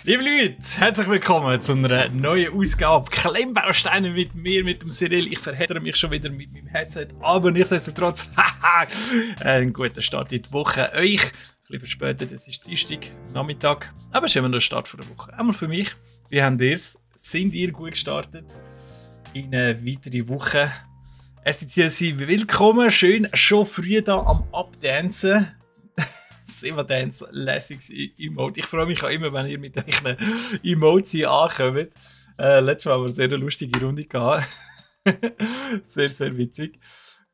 Liebe Leute, herzlich willkommen zu einer neuen Ausgabe Klemmbausteine mit mir, mit dem Cyril. Ich verhedere mich schon wieder mit meinem Headset, aber nichtsdestotrotz, ein guter Start in die Woche. Euch, ein bisschen verspätet, es ist Dienstag, Nachmittag, aber es ist immer noch der Start der Woche. Einmal für mich, wie habt ihr es? Sind ihr gut gestartet in eine weitere Woche? Es sind willkommen, schön schon früh da am Abdancen. Immer Dance lässiges Emote. Ich freue mich auch immer, wenn ihr mit euren Emotes hier ankommt. Letztes Mal haben wir eine sehr lustige Runde gehabt. Sehr, sehr witzig.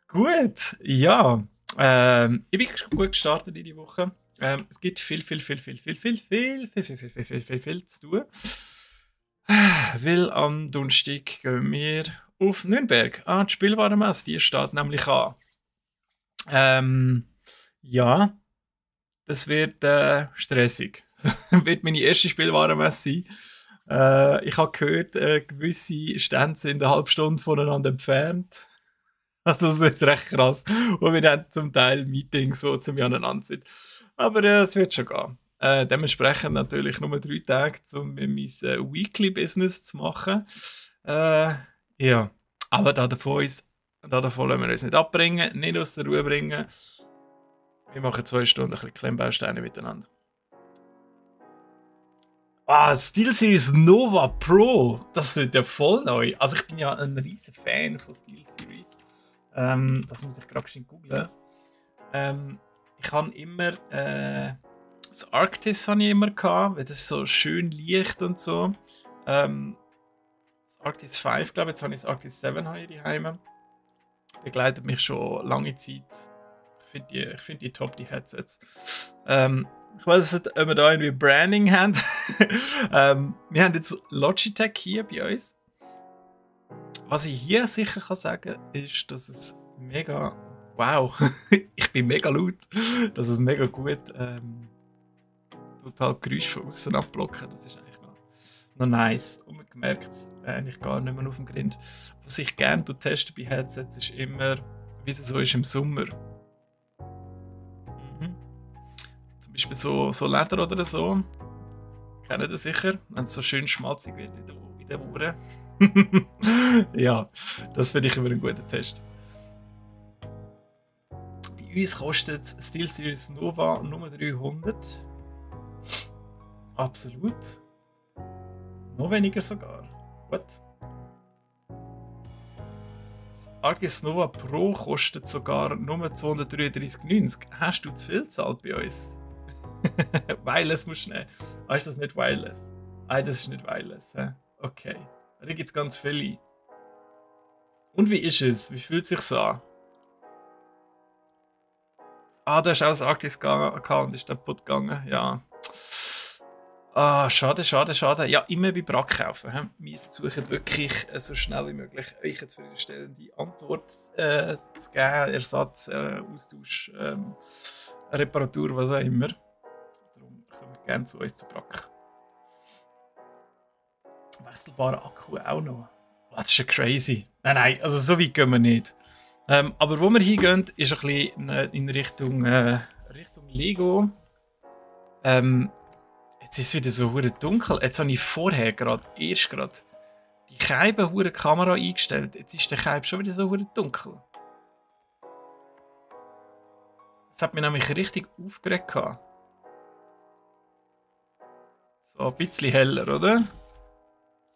Gut, ja. Ich bin gut gestartet in die Woche. Es gibt viel zu tun. Weil am Donnerstag gehen wir auf Nürnberg. Die Spielwarenmesse, die steht nämlich an. Ja. Das wird stressig. Das wird meine erste Spielwarenmesse sein. Ich habe gehört, gewisse Stände sind eine halbe Stunde voneinander entfernt. Also das wird recht krass. Und wir haben zum Teil Meetings, die zum aneinander sind. Aber es wird schon gehen. Dementsprechend natürlich nur 3 Tage, um mein Weekly-Business zu machen. Ja, aber davon lassen wir uns nicht abbringen, nicht aus der Ruhe bringen. Wir machen 2 Stunden ein bisschen Klemmbausteine miteinander. SteelSeries Nova Pro. Das wird ja voll neu. Also ich bin ja ein riesen Fan von SteelSeries. Das muss ich gerade googeln. Ich habe immer das Arctis habe ich immer gehabt, weil das so schön leicht und so. Das Arctis 5, glaube ich, jetzt habe ich das Arctis 7 hier daheim. Begleitet mich schon lange Zeit. Ich finde die top, die Headsets. Ich weiß nicht, ob wir da irgendwie Branding haben. Wir haben jetzt Logitech hier bei uns. Was ich hier sicher kann sagen, ist, dass es mega... Wow, ich bin mega laut. Dass es mega gut total Geräusch von außen abblocken. Das ist eigentlich noch nice. Und man merkt es eigentlich gar nicht mehr auf dem Grind. Was ich gerne teste bei Headsets ist immer, wie es so ist im Sommer. Zum Beispiel so Leder oder so. Kennt ihr das sicher? Wenn es so schön schmalzig wird in den Ohren. Ja, das finde ich immer ein guter Test. Bei uns kostet das SteelSeries Nova nur 300. Absolut. Noch weniger sogar. What? Das Arctis Nova Pro kostet sogar nur 233,90. Hast du zu viel gezahlt bei uns? Wireless musst du nehmen. Ist das nicht Wireless? Das ist nicht Wireless. Okay. Da gibt es ganz viele. Und wie ist es? Wie fühlt es sich an? Da ist auch das Arctis gegangen und ist kaputt gegangen. Ja. Schade. Ja, immer bei Brack kaufen. Wir versuchen wirklich so schnell wie möglich euch eine zufriedenstellende Antwort zu geben. Ersatz, Austausch, Reparatur, was auch immer. Darum kommen wir gerne zu uns zu Brack. Wechselbarer Akku auch noch. Das ist ja crazy. Nein, also so weit gehen wir nicht. Aber wo wir hingehen, ist ein bisschen in Richtung Lego. Jetzt ist es wieder so hure dunkel. Jetzt habe ich vorher erst gerade die Scheibe Kamera eingestellt. Jetzt ist der Scheibe schon wieder so hure dunkel. Das hat mich nämlich richtig aufgeregt gehabt. So ein bisschen heller, oder?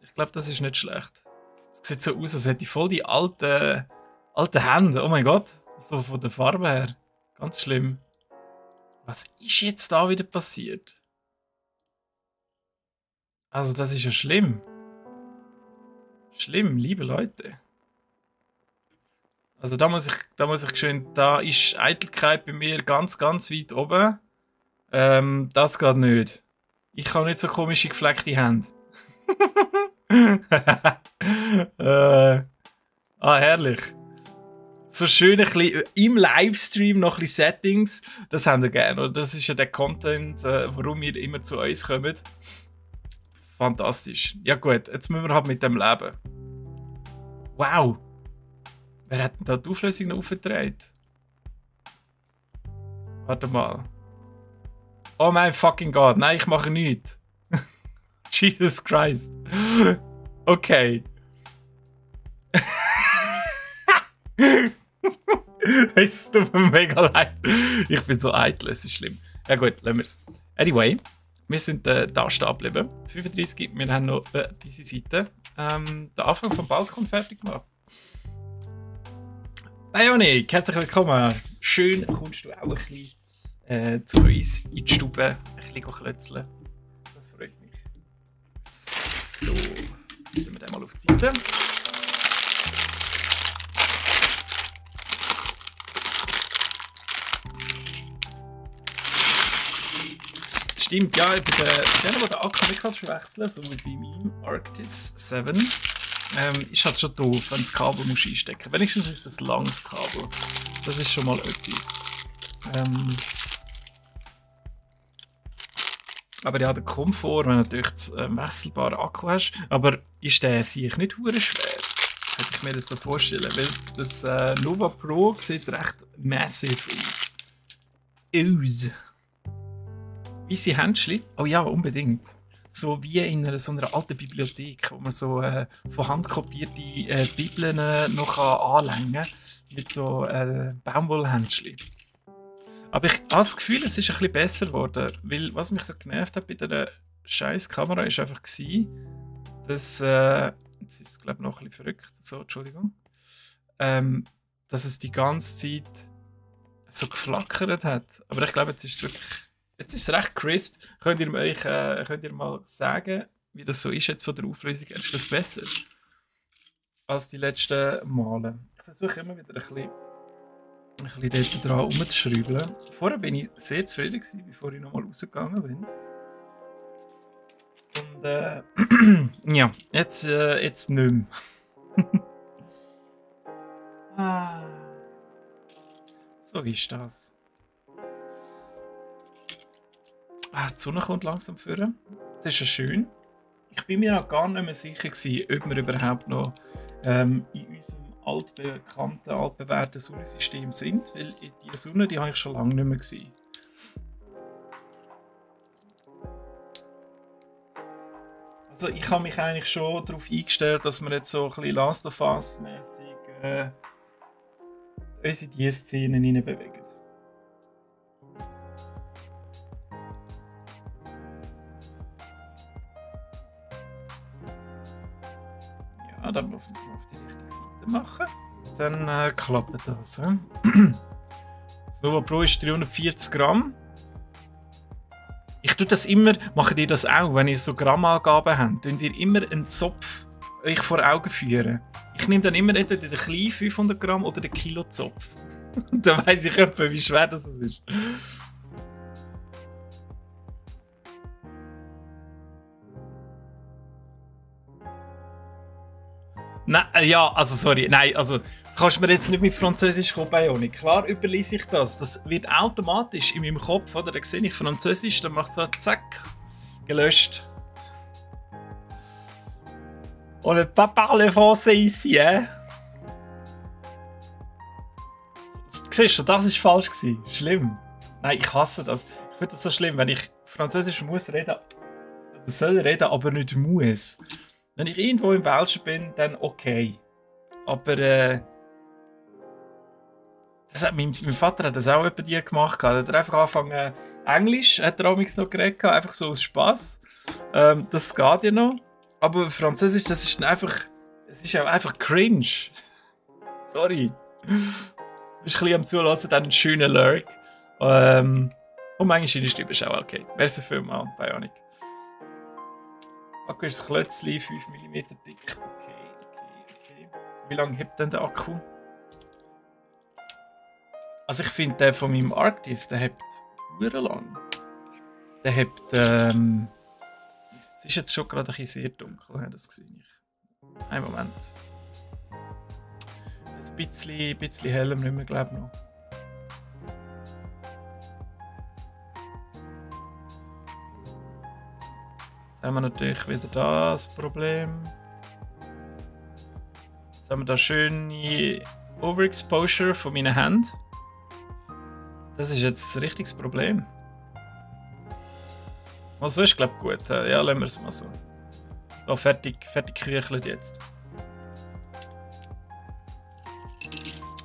Ich glaube, das ist nicht schlecht. Es sieht so aus, als hätte ich voll die alten Hände. Oh mein Gott. So von der Farbe her. Ganz schlimm. Was ist jetzt da wieder passiert? Also das ist ja schlimm. Schlimm, liebe Leute. Also da muss ich schön, da ist Eitelkeit bei mir ganz weit oben. Das geht nicht. Ich habe nicht so komische gefleckte Hände. Herrlich. So schön ein bisschen im Livestream noch ein bisschen Settings. Das haben wir gerne. Oder? Das ist ja der Content, warum ihr immer zu uns kommt. Fantastisch. Ja gut, jetzt müssen wir halt mit dem leben. Wow. Wer hat denn da die Auflösung noch aufgetragen? Warte mal. Oh mein fucking Gott. Nein, ich mache nichts. Jesus Christ. Okay. Es tut mir mega leid. Ich bin so eitel, es ist schlimm. Ja gut, lassen wir es. Anyway, wir sind da stehen geblieben. 35, wir haben noch diese Seite. Den Anfang vom Balkon fertig gemacht. Bionic, herzlich willkommen. Schön kommst du auch ein bisschen zu uns in die Stube. Ein bisschen klötzeln. Das freut mich. So, nehmen wir den mal auf die Seite. Stimmt, ja, bei denen, die den Akku nicht verwechseln, so wie bei meinem Arctis 7, ist halt schon doof, wenn du das Kabel musst einstecken musst. Wenigstens ist das ein langes Kabel. Das ist schon mal etwas. Aber ja, der Komfort, wenn du natürlich einen wechselbaren Akku hast, aber ist der sich nicht hure schwer? Hätte ich mir das so vorstellen, weil das Nova Pro sieht recht massiv aus. Weisse Händchen? Oh ja, unbedingt. So wie in so einer alten Bibliothek, wo man so von Hand kopierte Bibeln noch anlängen kann. Mit so Baumwollhändchen. Aber ich habe das Gefühl, es ist ein bisschen besser geworden. Weil was mich so genervt hat bei dieser scheiß Kamera, war einfach, dass. Jetzt ist es, glaube ich, noch ein bisschen verrückt. So, Entschuldigung. Dass es die ganze Zeit so geflackert hat. Aber ich glaube, jetzt ist es wirklich. Jetzt ist es recht crisp. Könnt ihr mal sagen, wie das so ist jetzt von der Auflösung? Ist das besser als die letzten Male? Ich versuche immer wieder ein bisschen dort dran rumzuschrauben. Vorher bin ich sehr zufrieden gewesen, bevor ich nochmal rausgegangen bin. Und ja, jetzt nicht mehr. So ist das. Die Sonne kommt langsam vor. Das ist ja schön. Ich bin mir auch gar nicht mehr sicher gewesen, ob wir überhaupt noch in unserem altbekannten, altbewährten Sonnensystem sind, weil die Sonne, die habe ich schon lange nicht mehr gesehen. Also ich habe mich eigentlich schon darauf eingestellt, dass wir jetzt so ein bisschen Last of Us-mässig uns in diese Szenen hineinbewegen. Ja, dann muss man es auf die richtige Seite machen. Dann klappt das. Das Nova Pro ist 340 Gramm. Ich tue das immer, macht ihr das auch, wenn ihr so Grammangaben habt, könnt ihr immer einen Zopf euch vor Augen führen. Ich nehme dann immer entweder den kleinen 500 Gramm oder den Kilo Zopf. Dann weiss ich etwa, wie schwer das ist. Nein, ja, also sorry, nein, also kannst du mir jetzt nicht mit Französisch kommen, Bionic. Klar überlese ich das. Das wird automatisch in meinem Kopf, oder? Dann sehe ich Französisch, dann macht es so zack, gelöscht. On ne pas parler français ici, hein? Siehst du, das war falsch gewesen. Schlimm. Nein, ich hasse das. Ich finde das so schlimm, wenn ich Französisch muss reden, oder soll reden, aber nicht muss. Wenn ich irgendwo im Welschen bin, dann okay. Aber mein Vater hat das auch bei dir gemacht. Er hat einfach angefangen, Englisch hat er amigs noch geredet, einfach so aus Spass. Das geht ja noch. Aber Französisch, das ist einfach. Es ist auch einfach cringe. Sorry. Du bist ein bisschen am Zulassen, dann einen schönen Lurk. Und manchmal deine Stimme ist auch okay. Merci vielmals, Bionic. Akku ist ein Klötzchen, 5 mm dick. Okay. Wie lange hebt denn der Akku? Also ich finde, der von meinem Arctis, der hebt sehr lang. Der hebt, es ist jetzt schon gerade ein bisschen sehr dunkel, das sehe ich. Einen Moment. Ein bisschen heller müssen wir, glaube ich, noch. Dann haben wir natürlich wieder das Problem. Jetzt haben wir da schöne Overexposure von meinen Händen. Das ist jetzt ein richtiges Problem. Also ist glaube ich gut. Ja, lassen wir es mal so. So, fertig geküchelt jetzt.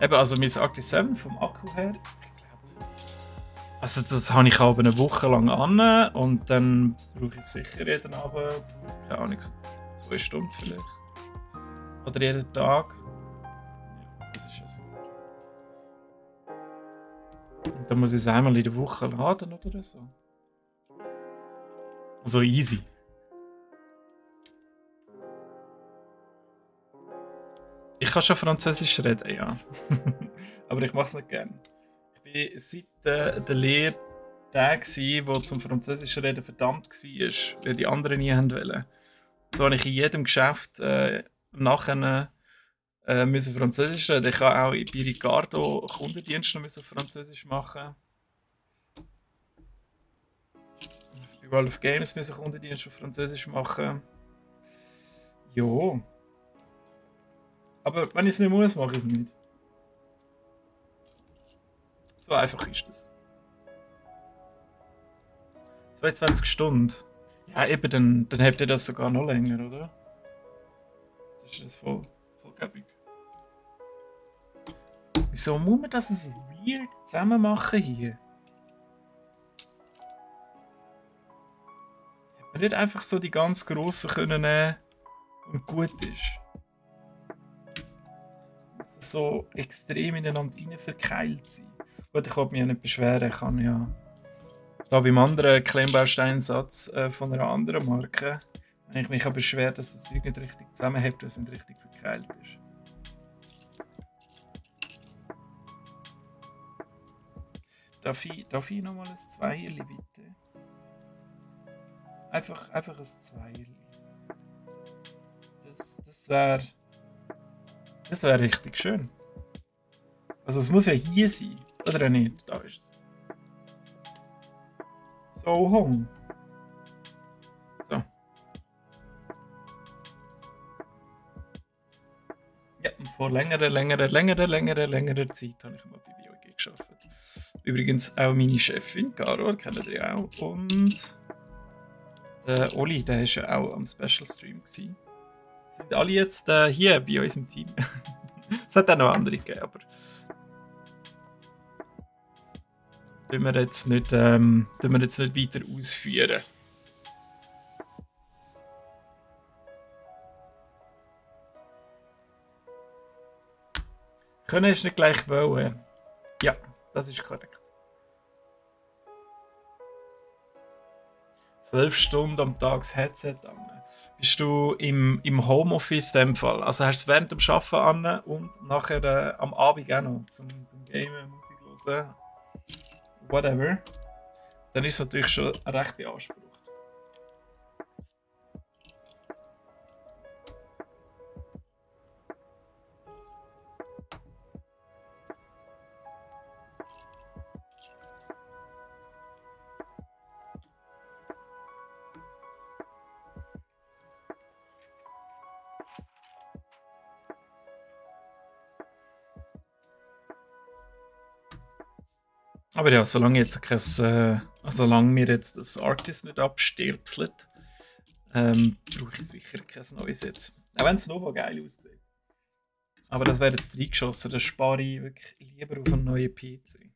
Eben, also mein Arctis 7 vom Akku her, ich glaube. Also das habe ich aber eine Woche lang an und dann brauche ich sicher jeden Abend, keine Ahnung, 2 Stunden vielleicht. Oder jeden Tag. Ja, das ist ja super. Und dann muss ich es einmal in der Woche laden oder so. Also easy. Ich kann schon Französisch reden, ja. Aber ich mache es nicht gerne. Ich war seit der Lehrtag, wo zum Französisch reden verdammt war, weil die anderen nie wollten. So habe ich in jedem Geschäft nachher müssen Französisch reden. Ich habe auch bei Ricardo Kundendienst noch müssen Französisch machen. Bei World of Games müssen Kundendienst auf Französisch machen. Jo. Aber wenn ich es nicht muss, mache ich es nicht. So einfach ist es. 22 Stunden. Ja, eben, dann habt ihr das sogar noch länger, oder? Das ist das voll gäbig. Wieso muss man das so weird zusammen machen hier? Hätte man nicht einfach so die ganz grossen können nehmen und gut ist? Muss das so extrem ineinander rein verkeilt sein? Gut, ich will mich ja nicht beschweren, ich kann ja. Da beim anderen Klemmbausteinsatz von einer anderen Marke, wenn ich mich aber beschwere, dass das Zeug nicht richtig zusammenhält, dass es nicht richtig verkeilt ist. Darf ich nochmal ein Zweierli bitte? Einfach ein Zweierli. Das wär richtig schön. Also es muss ja hier sein, oder nicht? Da ist es. So home. So. Ja, und vor längerer Zeit habe ich mal bei BioG gearbeitet. Übrigens auch meine Chefin, Caro, kennt ihr ja auch. Und der Oli, der war ja auch am Special Stream gewesen. Sind alle jetzt hier bei uns im Team. Es hat auch noch andere gegeben, aber tun wir jetzt nicht weiter ausführen. Können ist nicht gleich wollen. Ja, das ist korrekt. 12 Stunden am Tag das Headset an. Bist du im Homeoffice in dem Fall? Also hast du es während dem Arbeiten an und nachher am Abend auch noch zum Gamen, Musik hören, whatever. Dann ist es natürlich schon recht beansprucht. Aber ja, solange mir jetzt das Arctis nicht abstirpselt, brauche ich sicher kein neues jetzt. Auch wenn es noch geil aussieht. Aber das wäre jetzt reingeschossen, das spare ich wirklich lieber auf einen neuen PC.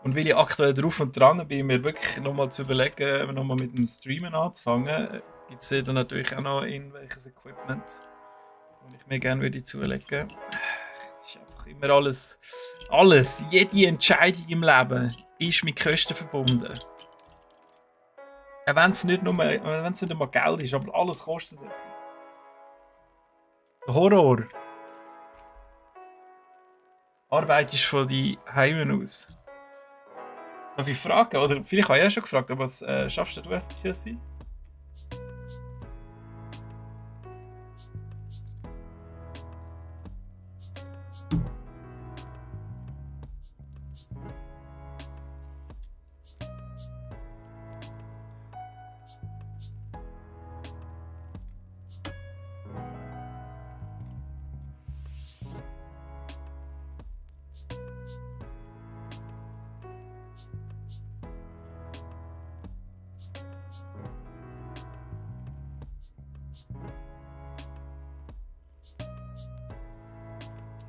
Und weil ich aktuell drauf und dran bin, mir wirklich nochmal zu überlegen, nochmal mit dem Streamen anzufangen, gibt es dann natürlich auch noch irgendwelches Equipment, das ich mir gerne würde zulegen würde. Es ist einfach immer alles, jede Entscheidung im Leben ist mit Kosten verbunden. Auch wenn es nicht einmal Geld ist, aber alles kostet etwas. Der Horror. Arbeitest du von die Heimen aus? Darf ich fragen? Oder vielleicht habe ich ja schon gefragt, aber was schaffst du als TSC?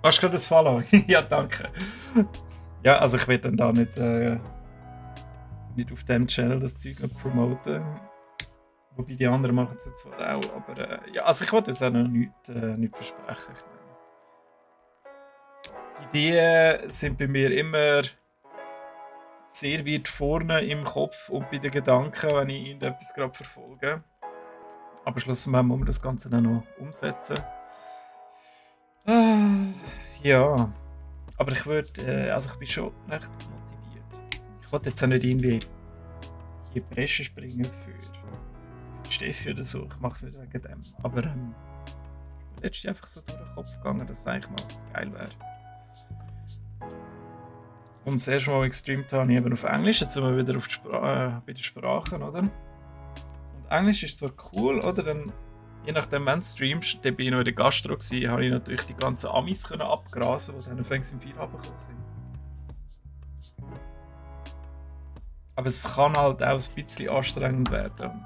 Hast du gerade das Follow? Ja, danke. Ja, also ich werde dann da nicht auf dem Channel das Zeug noch promoten. Wobei die anderen machen es jetzt zwar auch, aber ja, also ich wollte jetzt auch noch nichts versprechen. Ich meine, die Ideen sind bei mir immer sehr weit vorne im Kopf und bei den Gedanken, wenn ich irgendetwas gerade verfolge. Aber schlussendlich muss man das Ganze dann noch umsetzen. Ja, aber ich würde, also ich bin schon recht motiviert. Ich wollte jetzt auch nicht irgendwie hier in die Bresche springen für Steffi oder so. Ich mache es nicht wegen dem. Aber letztlich einfach so durch den Kopf gegangen, dass es eigentlich mal geil wäre. Und das erste Mal, als ich gestreamt habe, ich eben auf Englisch. Jetzt sind wir wieder auf bei den Sprachen, oder? Und Englisch ist so cool, oder? Dann, je nachdem, wenn du streamst, dann bin ich noch in der Gastro gewesen, habe ich natürlich die ganzen Amis können abgrasen, die dann fängst im Feierabend gekommen sind. Aber es kann halt auch ein bisschen anstrengend werden. Und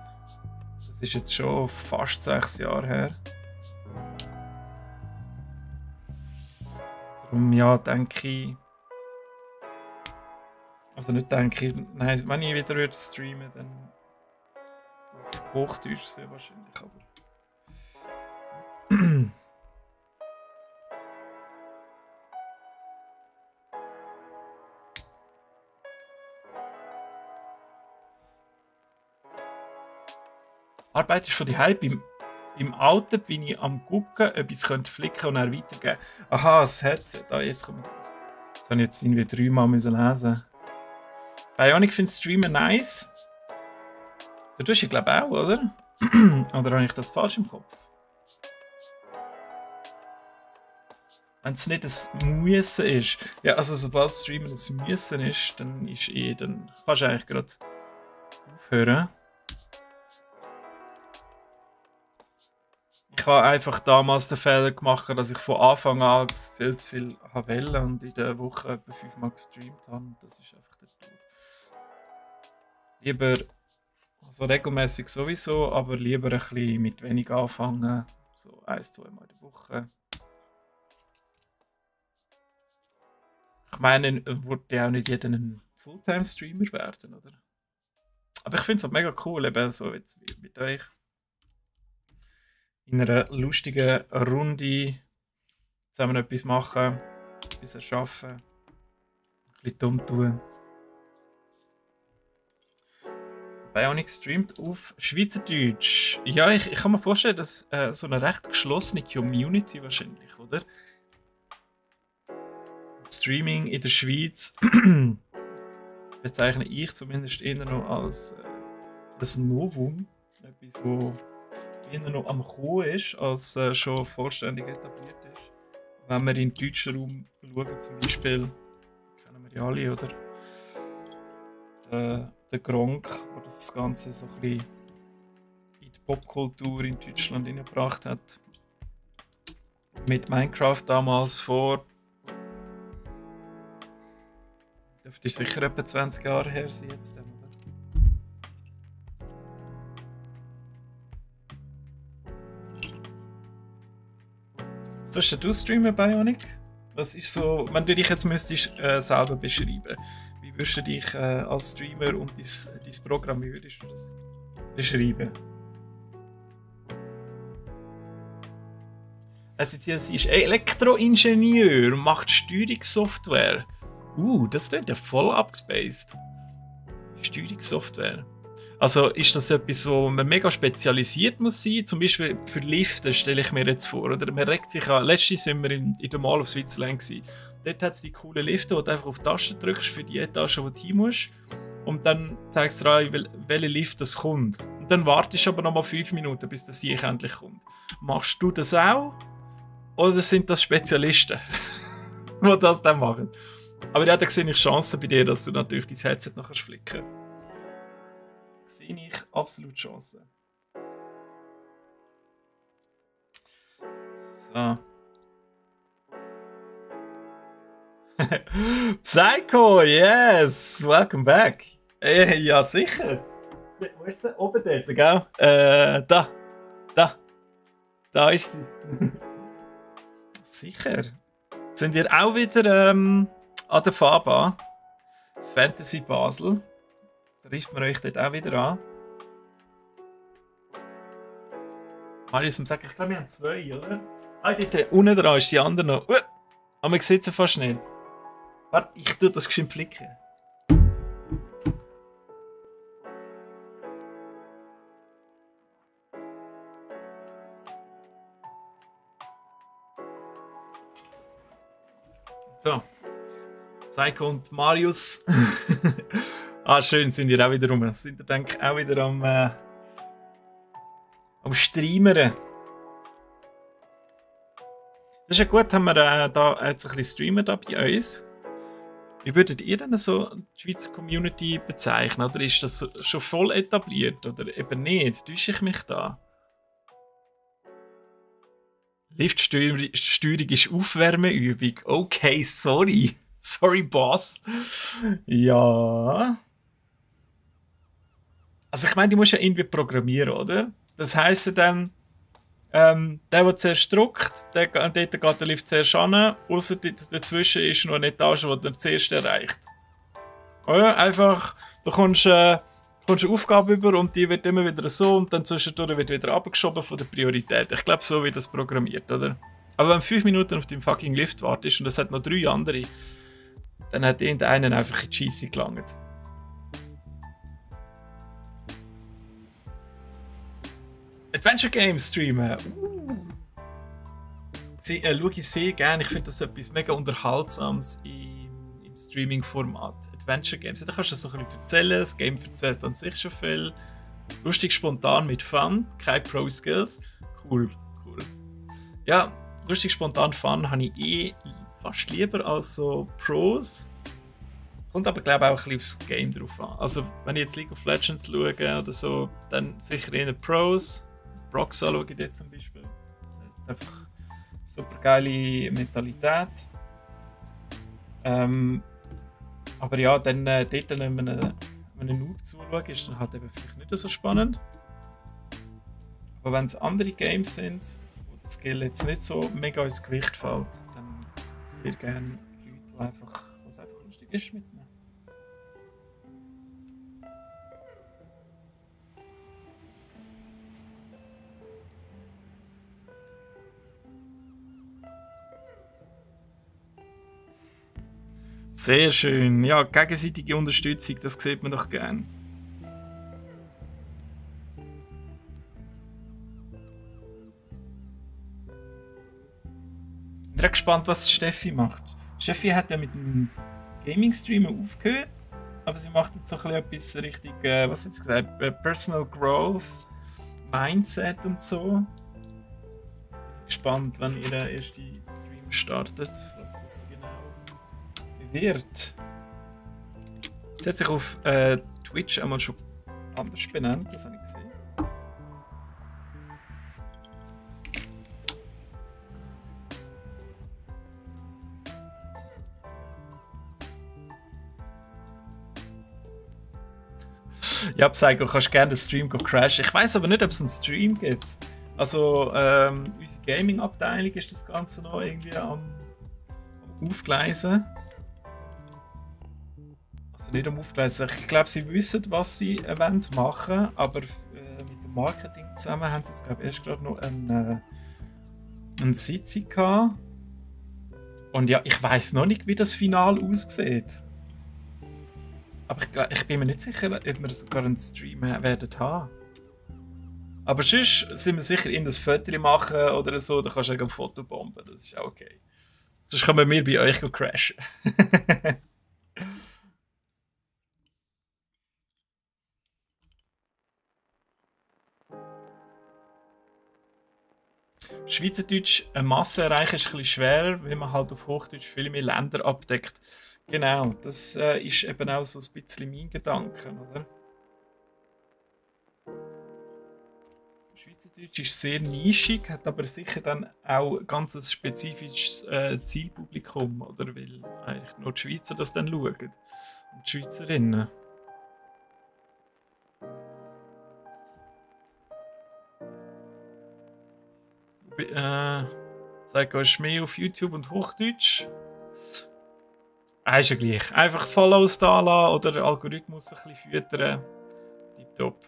das ist jetzt schon fast 6 Jahre her. Darum, ja, denke ich. Also nicht denke ich, nein, wenn ich wieder würde streamen, dann auf Hochdeutsch sehr wahrscheinlich, aber. Arbeit ist von die Hype. Im Auto bin ich am gucken, ob ich es flicken und dann weitergeben. Aha, das Headset. Ah, jetzt komme ich raus. Das habe ich jetzt irgendwie 3-mal lesen. Bionic findet Streamen nice. Du tust ja, glaube ich, auch, oder? Oder habe ich das falsch im Kopf? Wenn es nicht ein Müssen ist. Ja, also sobald Streamen ein Müssen ist, dann dann kannst du eigentlich gerade aufhören. Ich habe einfach damals den Fehler gemacht, dass ich von Anfang an viel zu viel wollte und in der Woche etwa 5-mal gestreamt habe. Das ist einfach der Tod. Lieber, also regelmäßig sowieso, aber lieber ein bisschen mit wenig anfangen. So 1-2 Mal in der Woche. Ich meine, würde ja auch nicht jeder ein Fulltime-Streamer werden, oder? Aber ich finde es halt mega cool, eben so jetzt mit euch. In einer lustigen Runde zusammen etwas machen, etwas erschaffen, ein bisschen dumm tun. Bionic streamt auf Schweizerdeutsch. Ja, ich kann mir vorstellen, dass so eine recht geschlossene Community wahrscheinlich, oder? Streaming in der Schweiz bezeichne ich zumindest eher noch als ein Novum. Etwas, wo eher noch am Kommen ist, als schon vollständig etabliert ist. Wenn wir in den deutschen Raum schauen, zum Beispiel, kennen wir ja alle, oder? Der Gronkh, der das Ganze so ein bisschen in die Popkultur in Deutschland hineingebracht hat. Mit Minecraft damals vor. Dürfte sicher etwa 20 Jahre her sein jetzt dann, oder? Sollst du streamen, Bionic? Was ist so, wenn du dich jetzt müsstest selber beschreiben, wie würdest du dich als Streamer und dein Programm, wie würdest du das beschreiben? Also, sie ist Elektroingenieur und macht Steuerungssoftware. Das klingt ja voll abgespaced. Steuerungssoftware. Also ist das etwas, wo man mega spezialisiert muss sein? Zum Beispiel für Lifte stelle ich mir jetzt vor. Oder man regt sich an. Letztens sind wir in der Mall of Switzerland gewesen. Dort hat es die coolen Lifte, wo du einfach auf die Taste drückst für die Etage, wo du hin musst. Und dann zeigst du dir an, welcher Lift das kommt. Und dann wartest du aber noch mal 5 Minuten, bis das Sieg endlich kommt. Machst du das auch? Oder sind das Spezialisten, die das dann machen? Aber ja, da sehe ich Chancen bei dir, dass du natürlich dein Headset noch flicken kannst. Sehe ich absolut Chancen. So. Psycho, yes! Welcome back! Ja, sicher! Wo ist sie? Oben dort, gell? Da ist sie. Sicher! Sind ihr auch wieder an der Faba? Fantasy Basel. Trifft man euch dort auch wieder an? Marius, ich glaube, wir haben 2, oder? Ah, dort unten dran ist die andere noch. Aber man sieht sie fast nicht. Warte, ich tue das geschwind flicken. So. Psycho und Marius. Ah, schön, sind ihr auch wieder rum. Sind ihr, denke ich, auch wieder am Streamern. Das ist ja gut, haben wir da jetzt ein bisschen Streamer da bei uns. Wie würdet ihr denn so die Schweizer Community bezeichnen? Oder ist das schon voll etabliert? Oder eben nicht? Täusche ich mich da? Liftsteuerung ist Aufwärmeübung. Okay, sorry. Sorry, Boss. Ja. Also ich meine, die musst ja irgendwie programmieren, oder? Das heisst ja dann, der zuerst drückt, dort geht der Lift zuerst an, außer dazwischen ist noch eine Etage, die er zuerst erreicht. Oder? Einfach, du kommst eine Aufgabe über und die wird immer wieder so und dann zwischendurch wird wieder abgeschoben von der Priorität. Ich glaube, so wird das programmiert, oder? Aber wenn du 5 Minuten auf dem fucking Lift wartest und es hat noch 3 andere, dann hat irgendeinen einfach in die Scheisse gelangt. Adventure Games streamen. Schaue ich sehr gerne. Ich finde das etwas mega Unterhaltsames im Streaming-Format. Adventure Games. Da kannst du so ein bisschen erzählen. Das Game erzählt an sich schon viel. Lustig, spontan, mit Fun. Keine Pro-Skills. Cool, cool. Ja, lustig, spontan, Fun habe ich fast lieber als so Pros. Kommt aber, glaube ich, auch ein bisschen aufs Game drauf an. Also, wenn ich jetzt League of Legends schaue oder so, dann sicher eher Pros. Broxa schaue ich dort zum Beispiel. Einfach super geile Mentalität. Aber ja, dann dort, wenn man einen Noob zuschaut, ist dann halt eben vielleicht nicht so spannend. Aber wenn es andere Games sind, wo das Skill jetzt nicht so mega ins Gewicht fällt, dann sehr gerne Leute, was einfach lustig ist mitnehmen. Sehr schön. Ja, gegenseitige Unterstützung, das sieht man doch gern. Ich bin gespannt, was Steffi macht. Steffi hat ja mit dem Gaming-Streamen aufgehört, aber sie macht jetzt so ein bisschen etwas richtig, was hat sie gesagt, Personal Growth, Mindset und so. Ich bin gespannt, wenn ihr erste Stream startet, was das genau wird. Sie hat sich auf Twitch einmal schon anders benannt, das habe ich gesehen. Ja, Psycho, kannst gerne den Stream crashen. Ich weiß aber nicht, ob es einen Stream gibt. Also, unsere Gaming-Abteilung ist das Ganze noch irgendwie am Aufgleisen. Also nicht am Aufgleisen. Ich glaube, sie wissen, was sie machen wollen, aber mit dem Marketing zusammen haben sie jetzt, glaube ich, erst gerade noch eine Sitzung gehabt. Und ja, ich weiß noch nicht, wie das Finale aussieht. Aber ich bin mir nicht sicher, ob wir sogar einen Stream werden haben. Aber sonst sind wir sicher in das Foto machen oder so, da kannst du ein Foto bomben, das ist auch okay. Sonst können wir bei euch crashen. Schweizerdeutsch eine Masse erreichen ist ein bisschen schwerer, weil man halt auf Hochdeutsch viel mehr Länder abdeckt. Genau, das ist eben auch so ein bisschen mein Gedanke, oder? Schweizerdeutsch ist sehr nischig, hat aber sicher dann auch ein ganz spezifisches Zielpublikum, oder? Weil eigentlich nur die Schweizer das dann schauen. Und die Schweizerinnen. Sag, gehst mehr auf YouTube und Hochdeutsch. Ist ja gleich. Einfach Follows da lassen oder den Algorithmus ein bisschen füttern. Tipptopp.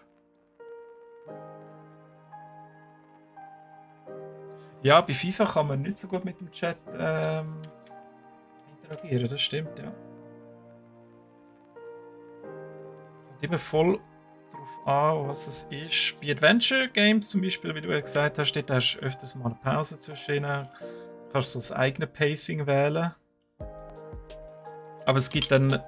Ja, bei FIFA kann man nicht so gut mit dem Chat interagieren, das stimmt, ja. Kommt immer voll darauf an, was es ist. Bei Adventure Games zum Beispiel, wie du ja gesagt hast, dort hast du öfters mal eine Pause zwischen ihnen. Du kannst so das eigene Pacing wählen. Aber es gibt dann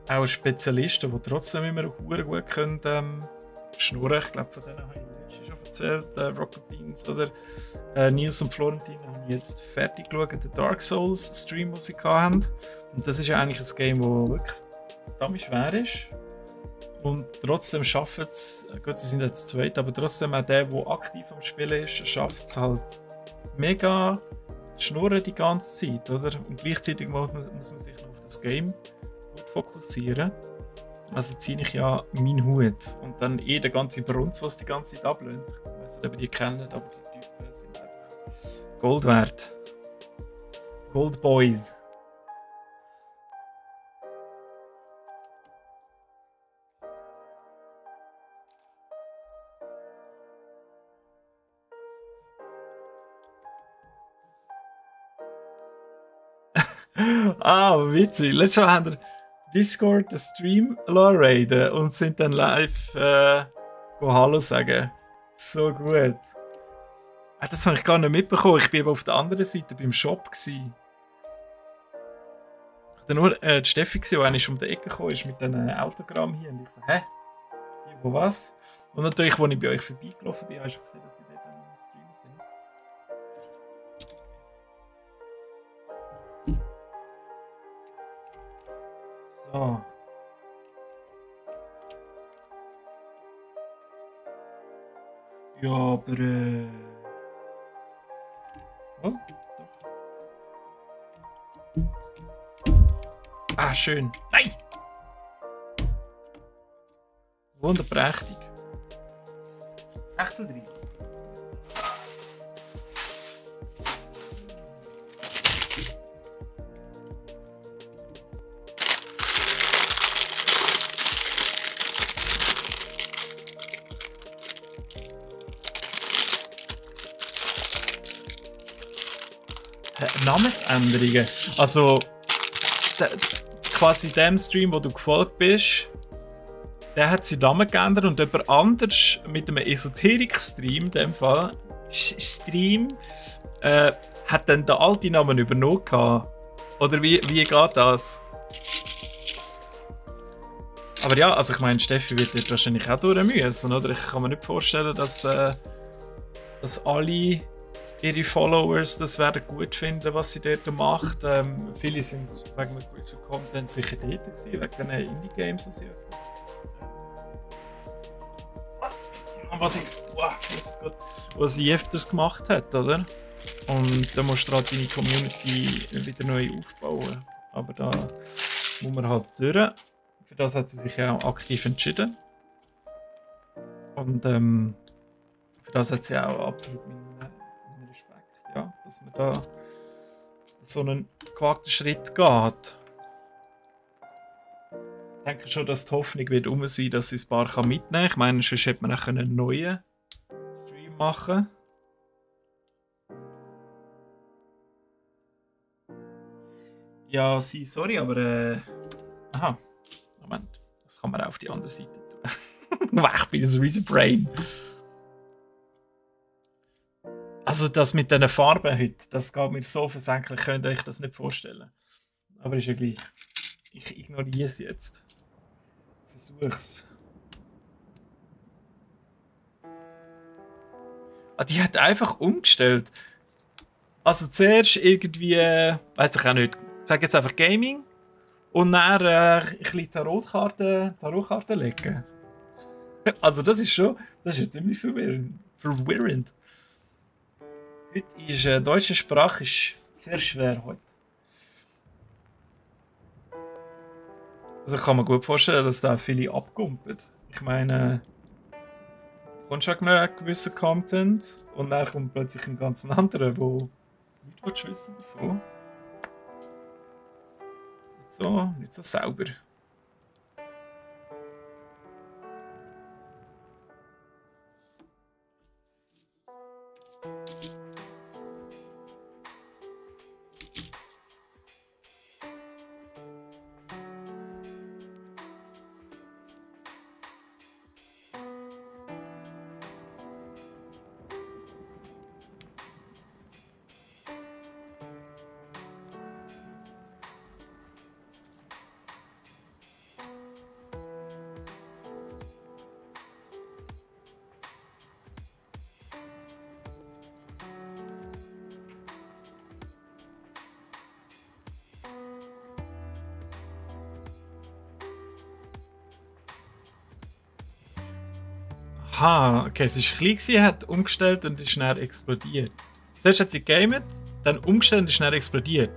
auch Spezialisten, die trotzdem immer gut können, schnurren. Ich glaube, von denen habe ich letztens schon erzählt. Rocket Beans oder Nils und Florentin haben jetzt fertig geschaut, den Dark Souls Stream, den sie hatten. Und das ist ja eigentlich ein Game, das wirklich verdammt schwer ist. Und trotzdem schaffen es, gut, sie sind jetzt zweit, aber trotzdem auch der aktiv am Spielen ist, schafft es halt mega schnurren die ganze Zeit, oder? Und gleichzeitig muss man sich noch auf das Game gut fokussieren. Also ziehe ich ja meinen Hut. Und dann der ganze Brunz, was die ganze Zeit ablöhnt. Ich weiß nicht, ob ihr die kennt, aber die Typen sind einfach Gold wert. Gold Boys. Witzig. Letztes Mal haben wir Discord den Stream raiden und sind dann live Hallo sagen. So gut. Das habe ich gar nicht mitbekommen. Ich war eben auf der anderen Seite beim Shop. Ich war nur die Steffi, die eigentlich um die Ecke gekommen ist mit einem Autogramm hier. Und ich so, hä? Hier, wo was? Und natürlich, als ich bei euch vorbeigelaufen bin, habe ich schon gesehen, dass ihr dort im Stream sind. So. Ja, aber oh, doch. Schön. Nein! Wunderprächtig. 36. Namensänderungen. Also, quasi dem Stream, wo du gefolgt bist, der hat seinen Namen geändert und jemand anders mit einem Esoterik-Stream, in dem Fall, hat dann den alten Namen übernommen. Oder wie geht das? Aber ja, also ich meine, Steffi wird dort wahrscheinlich auch durch müssen, oder? Ich kann mir nicht vorstellen, dass alle ihre Followers das werden gut finden, was sie dort macht. Viele sind wegen einem gewissen Content sicher dort gewesen, wegen den Indie-Games, die sie öfters. Was sie öfters gemacht hat, oder? Und da musst du halt deine Community wieder neu aufbauen. Aber da muss man halt durch. Für das hat sie sich ja auch aktiv entschieden. Und für das hat sie auch absolut meinen Respekt, ja, dass man da so einen gewagten Schritt geht. Ich denke schon, dass die Hoffnung wird sein, dass sie ein paar mitnehmen kann. Ich meine, sonst hätte man auch einen neuen Stream machen. Ja, sorry, aber aha, Moment, das kann man auch auf die andere Seite tun. Weg bin das riesen Brain. Also das mit diesen Farben heute, das geht mir so versenklich, könnt ihr euch das nicht vorstellen. Aber ist ja gleich. Ich ignoriere es jetzt. Versuch's. Die hat einfach umgestellt. Also zuerst irgendwie, weiß ich auch nicht, ich sage jetzt einfach Gaming und dann ein bisschen Tarotkarte legen. Also das ist ja ziemlich verwirrend. Heute ist deutsche Sprache ist sehr schwer heute. Also ich kann mir gut vorstellen, dass da viele abkumpeln. Ich meine, kommst du einen gewissen Content und dann kommt plötzlich ein ganz anderer, wo nichts wissen davon. Nicht so sauber. Aha, okay, es war klein, gewesen, hat umgestellt und ist schnell explodiert. Zuerst hat sie gegamet, dann umgestellt und ist schnell explodiert.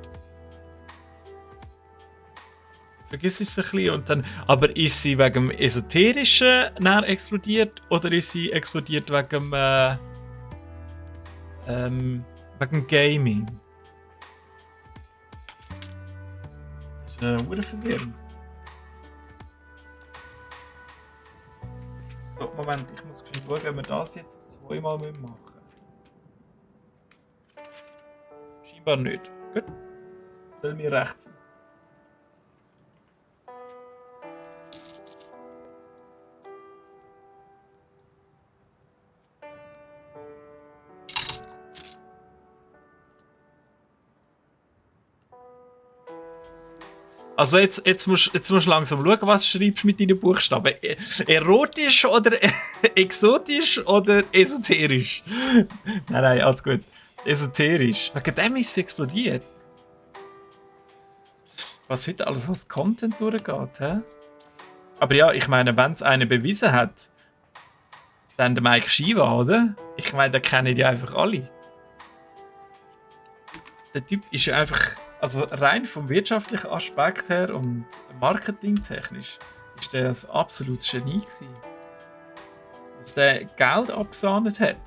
Vergiss es ein bisschen und dann... Aber ist sie wegen dem Esoterischen näher explodiert oder ist sie explodiert wegen wegen Gaming? Das ist verdammt verwirrend. So, Moment, ich muss schauen, ob wir das jetzt zweimal machen müssen. Scheinbar nicht. Gut. Soll mir recht sein. Also jetzt musst du langsam schauen, was du schreibst mit deinen Buchstaben. Erotisch oder exotisch oder esoterisch? Nein, alles gut. Esoterisch. Wegen dem ist es explodiert. Was heute alles als Content durchgeht, hä? Aber ja, ich meine, wenn es einer bewiesen hat, dann der Mike Shiva, oder? Ich meine, den kennen die einfach alle. Der Typ ist ja einfach... Also rein vom wirtschaftlichen Aspekt her und marketingtechnisch ist der ein absolutes Genie gewesen. Dass der Geld abgesahnet hat.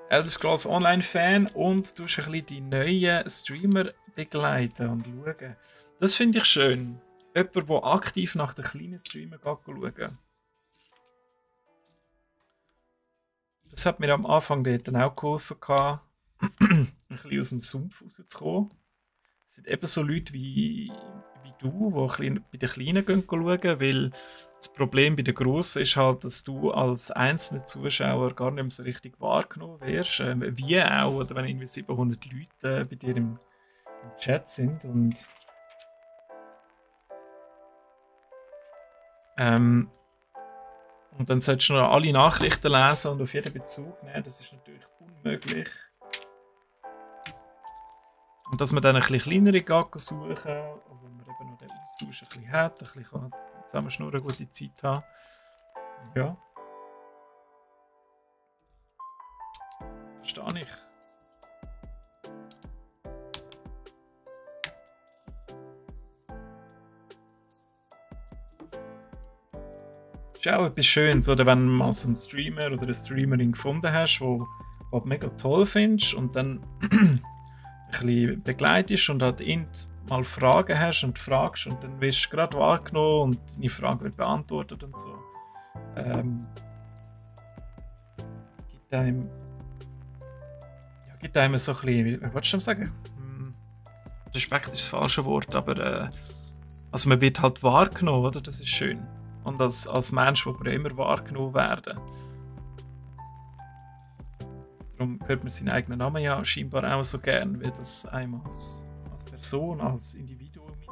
Elder Scrolls Online Fan und du ein bisschen die neuen Streamer begleiten und schauen. Das finde ich schön. Jemand, der aktiv nach den kleinen Streamern schaut. Das hat mir am Anfang dort dann auch geholfen, ein bisschen aus dem Sumpf rauszukommen. Es sind eben so Leute wie du, die ein bisschen bei den Kleinen schauen, weil das Problem bei den Grossen ist halt, dass du als einzelner Zuschauer gar nicht mehr so richtig wahrgenommen wirst. Wie auch, oder wenn irgendwie 700 Leute bei dir im Chat sind und dann solltest du noch alle Nachrichten lesen und auf jeden Bezug nehmen. Das ist natürlich unmöglich. Und dass man dann ein bisschen kleinere Gagen suchen kann, wo man eben noch den Austausch ein bisschen hat, ein bisschen zusammen schnurren, gute Zeit haben. Ja. Verstehe ich. Ist auch etwas Schönes, oder wenn du mal so einen Streamer oder eine Streamerin gefunden hast, wo du mega toll findest und dann ein bisschen begleitest und halt mal Fragen hast und fragst und dann wirst du gerade wahrgenommen und deine Frage wird beantwortet und so. Gibt einem so ein bisschen, wie wolltest du sagen? Respekt ist das falsche Wort, aber also man wird halt wahrgenommen, oder? Das ist schön. Und als Mensch will man immer wahrgenommen werden. Darum hört man seinen eigenen Namen ja scheinbar auch so gern, wie das einem als Person, als Individuum identifiziert.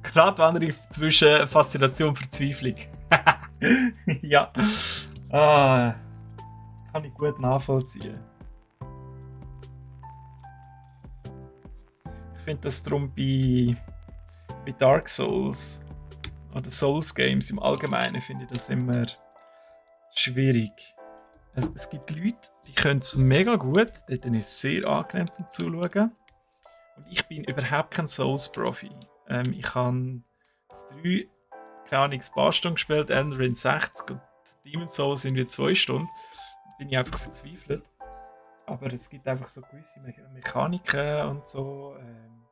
Gratwanderung zwischen Faszination und Verzweiflung. Ja. Kann ich gut nachvollziehen. Ich finde das darum bei Dark Souls oder Souls Games im Allgemeinen finde ich das immer schwierig. Es gibt Leute, die können es mega gut. Dort ist es sehr angenehm zum Zuschauen. Und ich bin überhaupt kein Souls-Profi. Ich habe das 3, keine Ahnung, ein paar Stunden gespielt, Elden Ring 60 und Demon's Souls sind wie 2 Stunden. Da bin ich einfach verzweifelt. Aber es gibt einfach so gewisse Mechaniken und so. Und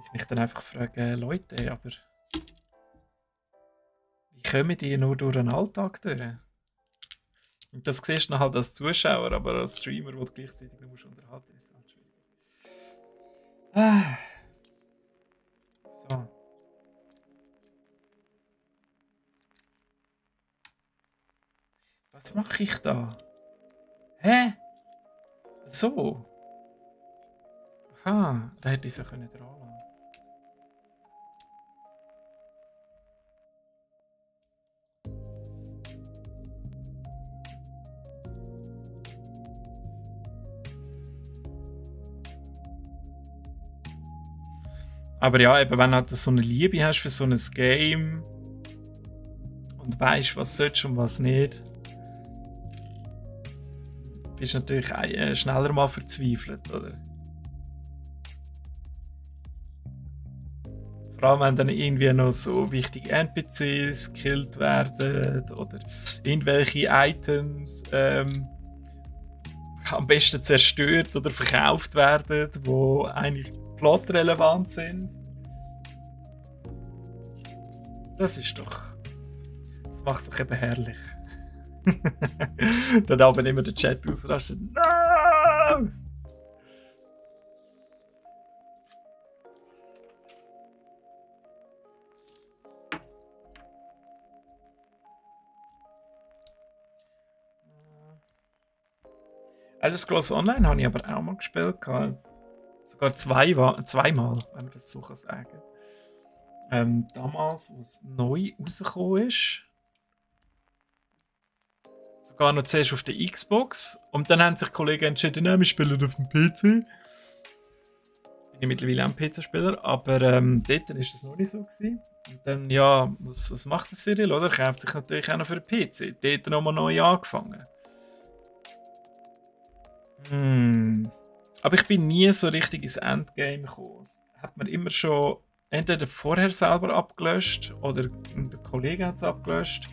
ich mich dann einfach frage, Leute, aber wie kommen die nur durch den Alltag durch? Und das siehst du dann halt als Zuschauer, aber als Streamer, wo du gleichzeitig noch unterhalten musst, ist das halt schwierig. So. Was mache ich da? Hä? So? Aha, da hätte ich es ja dran lassen. Aber ja, eben, wenn du halt so eine Liebe hast für so ein Game und weißt, was sollst und was nicht, bist du natürlich schneller mal verzweifelt, oder? Vor allem, wenn dann irgendwie noch so wichtige NPCs gekillt werden oder irgendwelche Items am besten zerstört oder verkauft werden, die eigentlich plotrelevant sind. Das ist doch... Das macht es doch eben herrlich. Dann aber immer der Chat ausrastet. No! Elder Scrolls Online habe ich aber auch mal gespielt. Sogar zweimal, wenn man das so sagen kann. Damals, als es neu rausgekommen ist. Sogar noch zuerst auf der Xbox. Und dann haben sich Kollegen entschieden, nein, wir spielen auf dem PC. Bin ich mittlerweile auch ein PC-Spieler, aber dort war das noch nicht so gewesen. Und dann, ja, was macht der Cyril, oder? Er kauft sich natürlich auch noch für den PC. Dort nochmal neu angefangen. Aber ich bin nie so richtig ins Endgame gekommen. Das hat man immer schon entweder vorher selber abgelöscht oder der Kollege hat es abgelöscht.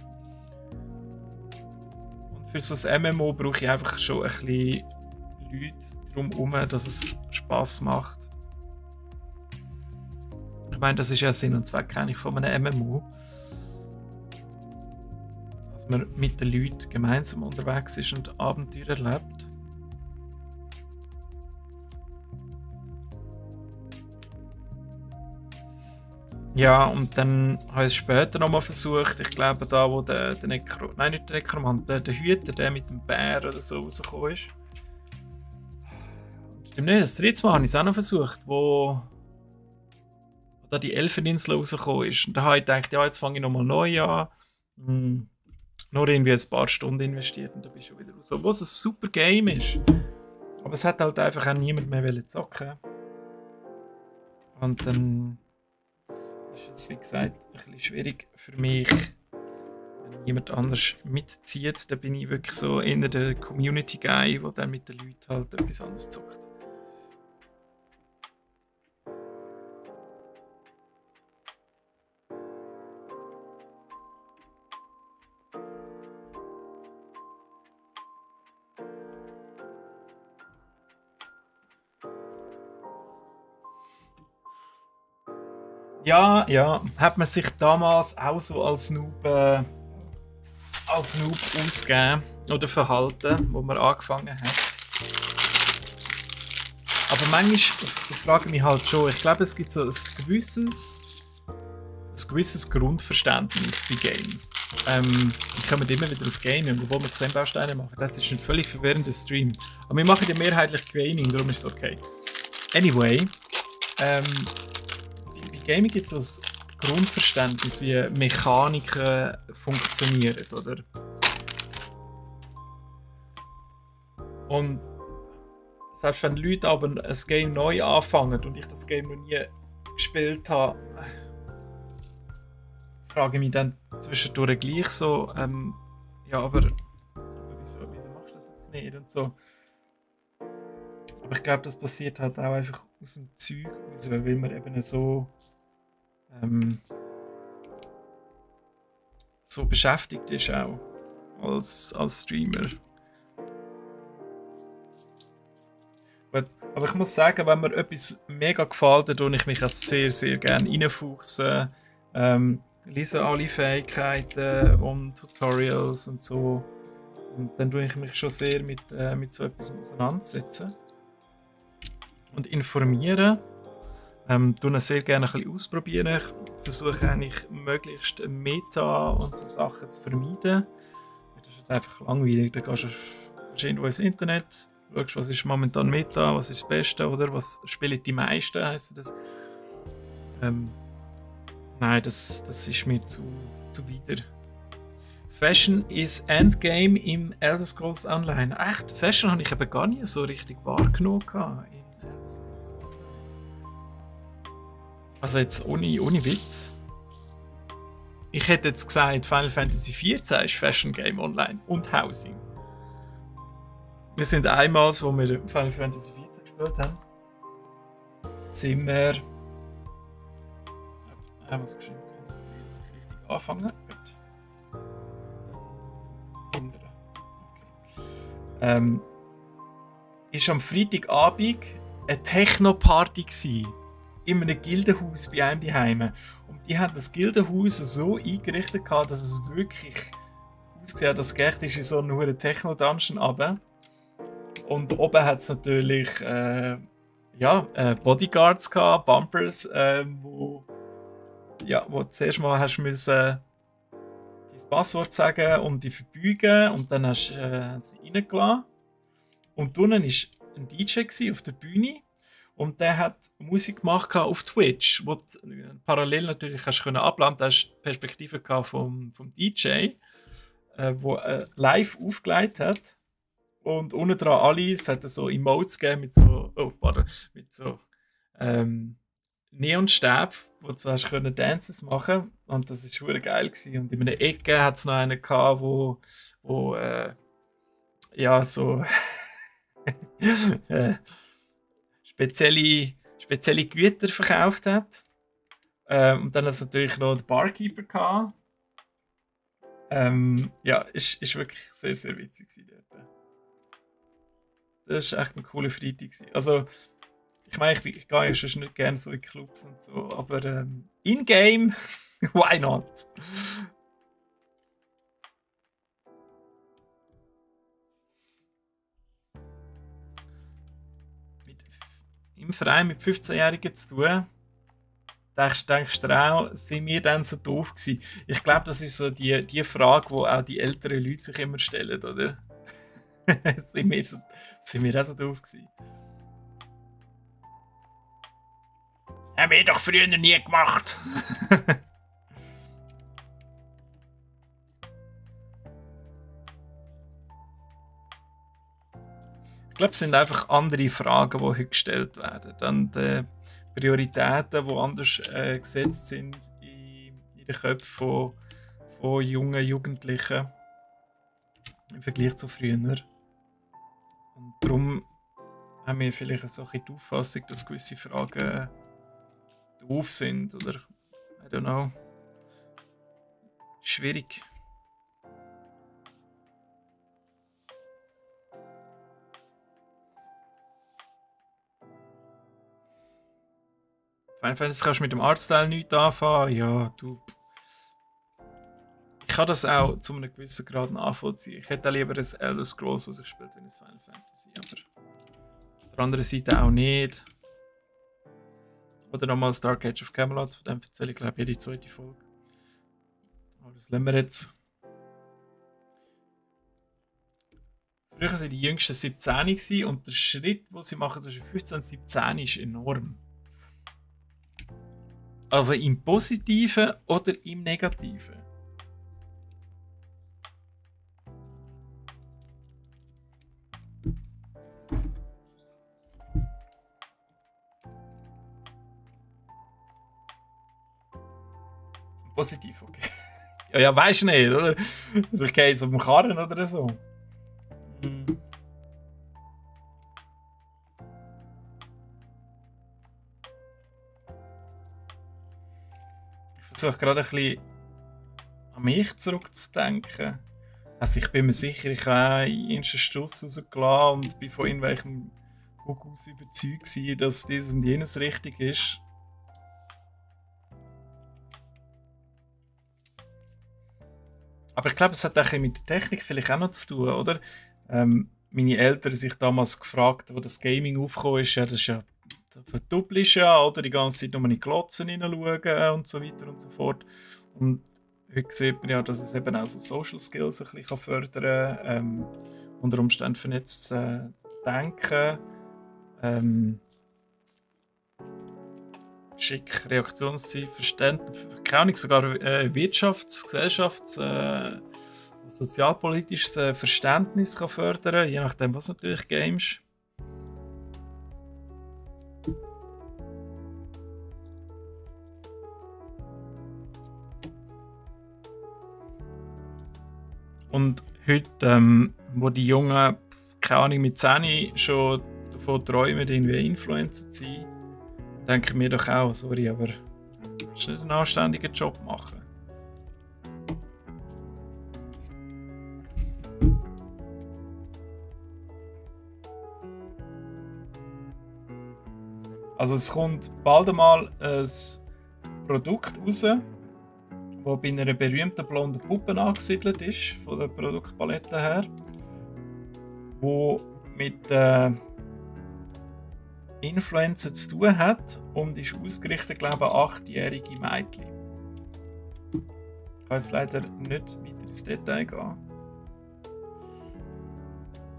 Und für so ein MMO brauche ich einfach schon ein bisschen Leute drumherum, dass es Spass macht. Ich meine, das ist ja Sinn und Zweck eigentlich von einem MMO. Dass man mit den Leuten gemeinsam unterwegs ist und Abenteuer erlebt. Ja, und dann habe ich es später nochmal versucht. Ich glaube, da wo der nein, nicht der Nekromant, der Hüter, der mit dem Bär oder so rausgekommen ist. Stimmt nicht, das dritte Mal habe ich es auch noch versucht, wo da die Elfeninsel rausgekommen ist. Und da habe ich gedacht, ja, jetzt fange ich nochmal neu an. Nur irgendwie ein paar Stunden investiert und dann bist du wieder raus. Obwohl es ein super Game ist. Aber es hat halt einfach auch niemand mehr zocken. Und dann ist es, wie gesagt, ein bisschen schwierig für mich, wenn jemand anders mitzieht. Da bin ich wirklich so eher der Community-Guy, der dann mit den Leuten halt etwas anderes zockt. Ja, hat man sich damals auch so als Noob ausgegeben oder verhalten, wo man angefangen hat. Aber manchmal frage ich mich halt schon, ich glaube, es gibt so ein gewisses Grundverständnis bei Games. Wir kommen immer wieder auf Gaming, obwohl wir Klemmbausteine machen. Das ist ein völlig verwirrender Stream. Aber wir machen ja mehrheitlich Gaming, darum ist es okay. Anyway, Gaming gibt es so ein Grundverständnis, wie Mechaniken funktionieren, oder? Und selbst wenn Leute aber ein Game neu anfangen und ich das Game noch nie gespielt habe, frage ich mich dann zwischendurch gleich so, ja, aber wieso machst du das jetzt nicht und so. Aber ich glaube, das passiert halt auch einfach aus dem Zeug raus, weil man eben ähm, so beschäftigt ist auch als Streamer. Gut, aber ich muss sagen, wenn mir etwas mega gefällt, dann tue ich mich auch sehr, sehr gerne reinfuchsen. Lese alle Fähigkeiten und Tutorials und so. Und dann tue ich mich schon sehr mit so etwas auseinandersetzen. Und informieren. Tue sehr gerne ein bisschen ausprobieren. Ich versuche eigentlich möglichst Meta und so Sachen zu vermeiden. Das ist halt einfach langweilig. Dann gehst du irgendwo ins Internet, schaust, was ist momentan Meta, was ist das Beste, oder was spielen die meisten, heisst das. Nein, das ist mir zu wider. Fashion ist Endgame im Elder Scrolls Online. Echt, Fashion habe ich eben gar nicht so richtig wahrgenommen in Elder Scrolls Online. Also jetzt ohne Witz. Ich hätte jetzt gesagt, Final Fantasy XIV ist Fashion Game Online und Housing. Wir sind einmal, wo wir Final Fantasy XIV gespielt haben, sind wir... Ich muss geschwind konzentrieren, dass ich richtig anfange. Gut. Hindern. Okay. Ist am Freitagabend eine Techno-Party gsi. In einem Gildenhaus bei einem daheim. Und die haben das Gildenhaus so eingerichtet, dass es wirklich ausgesehen hat, dass es ist in so einen Techno-Dungeon runter. Und oben hat es natürlich Bodyguards gehabt, Bumpers, wo zuerst mal hast müssen dein Passwort sagen und dich verbeugen und dann hast du sie reingelassen. Und unten war ein DJ auf der Bühne und der hat Musik gemacht auf Twitch, wo du parallel natürlich hast abladen. Da hast du die Perspektive vom DJ, der live aufgelegt hat. Und unten dran alle, es hat so Emotes gegeben mit so Neonstäben, wo du hast können Dances machen. Und das war super geil gewesen. Und in einer Ecke hat es noch einen gehabt, wo so spezielle Güter verkauft hat. Und dann hat es natürlich noch den Barkeeper gehabt. Ist wirklich sehr, sehr witzig dort. Das war echt ein cooler Freitag. Also, ich meine, ich gehe ja schon nicht gerne so in Clubs und so, aber in-game, why not? Im Verein mit 15-Jährigen zu tun, denkst du auch, sind wir dann so doof gewesen? Ich glaube, das ist so die Frage, die auch die älteren Leute sich immer stellen, oder? sind wir auch so doof gewesen? Haben wir doch früher nie gemacht. Ich glaube, es sind einfach andere Fragen, die heute gestellt werden. Dann die Prioritäten, die anders gesetzt sind in den Köpfen von jungen Jugendlichen im Vergleich zu früher. Und darum haben wir vielleicht so ein bisschen die Auffassung, dass gewisse Fragen doof sind oder I don't know. Schwierig. Final Fantasy kannst du mit dem Artstyle nichts anfangen. Ja, du. Ich kann das auch zu einem gewissen Grad nachvollziehen. Ich hätte lieber ein Elder Scrolls, was ich spiele, wenn es Final Fantasy. Aber auf der anderen Seite auch nicht. Oder nochmal Dark Age of Camelot, von dem erzähle ich glaube jede zweite Folge. Aber das lassen wir jetzt. Früher waren die jüngsten 17 und der Schritt, den sie machen zwischen 15 und 17 ist enorm. Also im Positiven oder im Negativen? Positiv, okay. Ja, ja, weißt du nicht, oder? Vielleicht geht es auf dem Karren oder so. Ich versuche gerade ein bisschen an mich zurückzudenken. Also ich bin mir sicher, ich habe in einen Stuss rausgelassen und bin von irgendwelchem Gugus überzeugt gewesen, dass dieses und jenes richtig ist. Aber ich glaube, es hat auch mit der Technik vielleicht auch noch zu tun, oder? Meine Eltern sich damals gefragt, wo das Gaming aufgekommen ist, ja, das ist ja, da verdoppelst du ja, oder? Die ganze Zeit nur in die Glotzen hineinschauen und so weiter und so fort. Und heute sieht man ja, dass es eben auch so Social Skills ein bisschen fördern kann, unter Umständen vernetztes Denken, schick Reaktionszeit, Verständnis, keine Ahnung, sogar Wirtschafts-, Gesellschafts-, sozialpolitisches Verständnis kann fördern, je nachdem, was natürlich games. Und heute, wo die Jungen, keine Ahnung, mit 10 schon davon träumen, irgendwie Influencer zu sein, denke ich mir doch auch, sorry, aber du musst nicht einen anständigen Job machen. Also es kommt bald einmal ein Produkt raus, das bei einer berühmten blonden Puppe angesiedelt ist, von der Produktpalette her, wo mit Influencer zu tun hat und ist ausgerichtet, glaube ich, an 8-jährige Mädchen. Ich kann jetzt leider nicht weiter ins Detail gehen.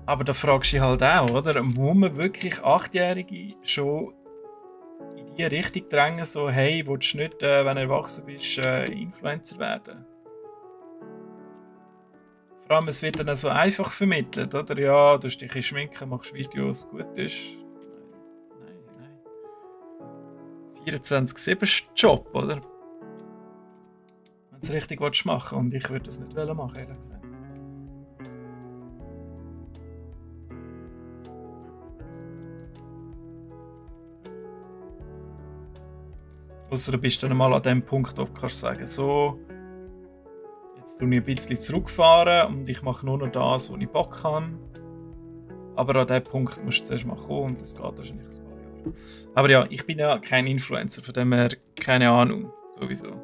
Aber da fragst du dich halt auch, oder? Muss man wirklich 8-Jährige schon in die Richtung drängen, so, hey, willst du nicht, wenn du erwachsen bist, Influencer werden? Vor allem, es wird dann so einfach vermittelt, oder? Ja, du dich schminken, machst Videos, gut ist. Nein. 24/7 ist Job, oder? Wenn du es richtig machen willst. Und ich würde das nicht machen, ehrlich gesagt. Ausser du bist dann mal an dem Punkt, wo du kannst sagen, so, jetzt tue ich ein bisschen zurückfahren und ich mache nur noch das, wo ich Bock habe. Aber an diesem Punkt musst du zuerst mal kommen und das geht wahrscheinlich ein paar Jahre. Aber ja, ich bin ja kein Influencer, von dem her keine Ahnung, sowieso.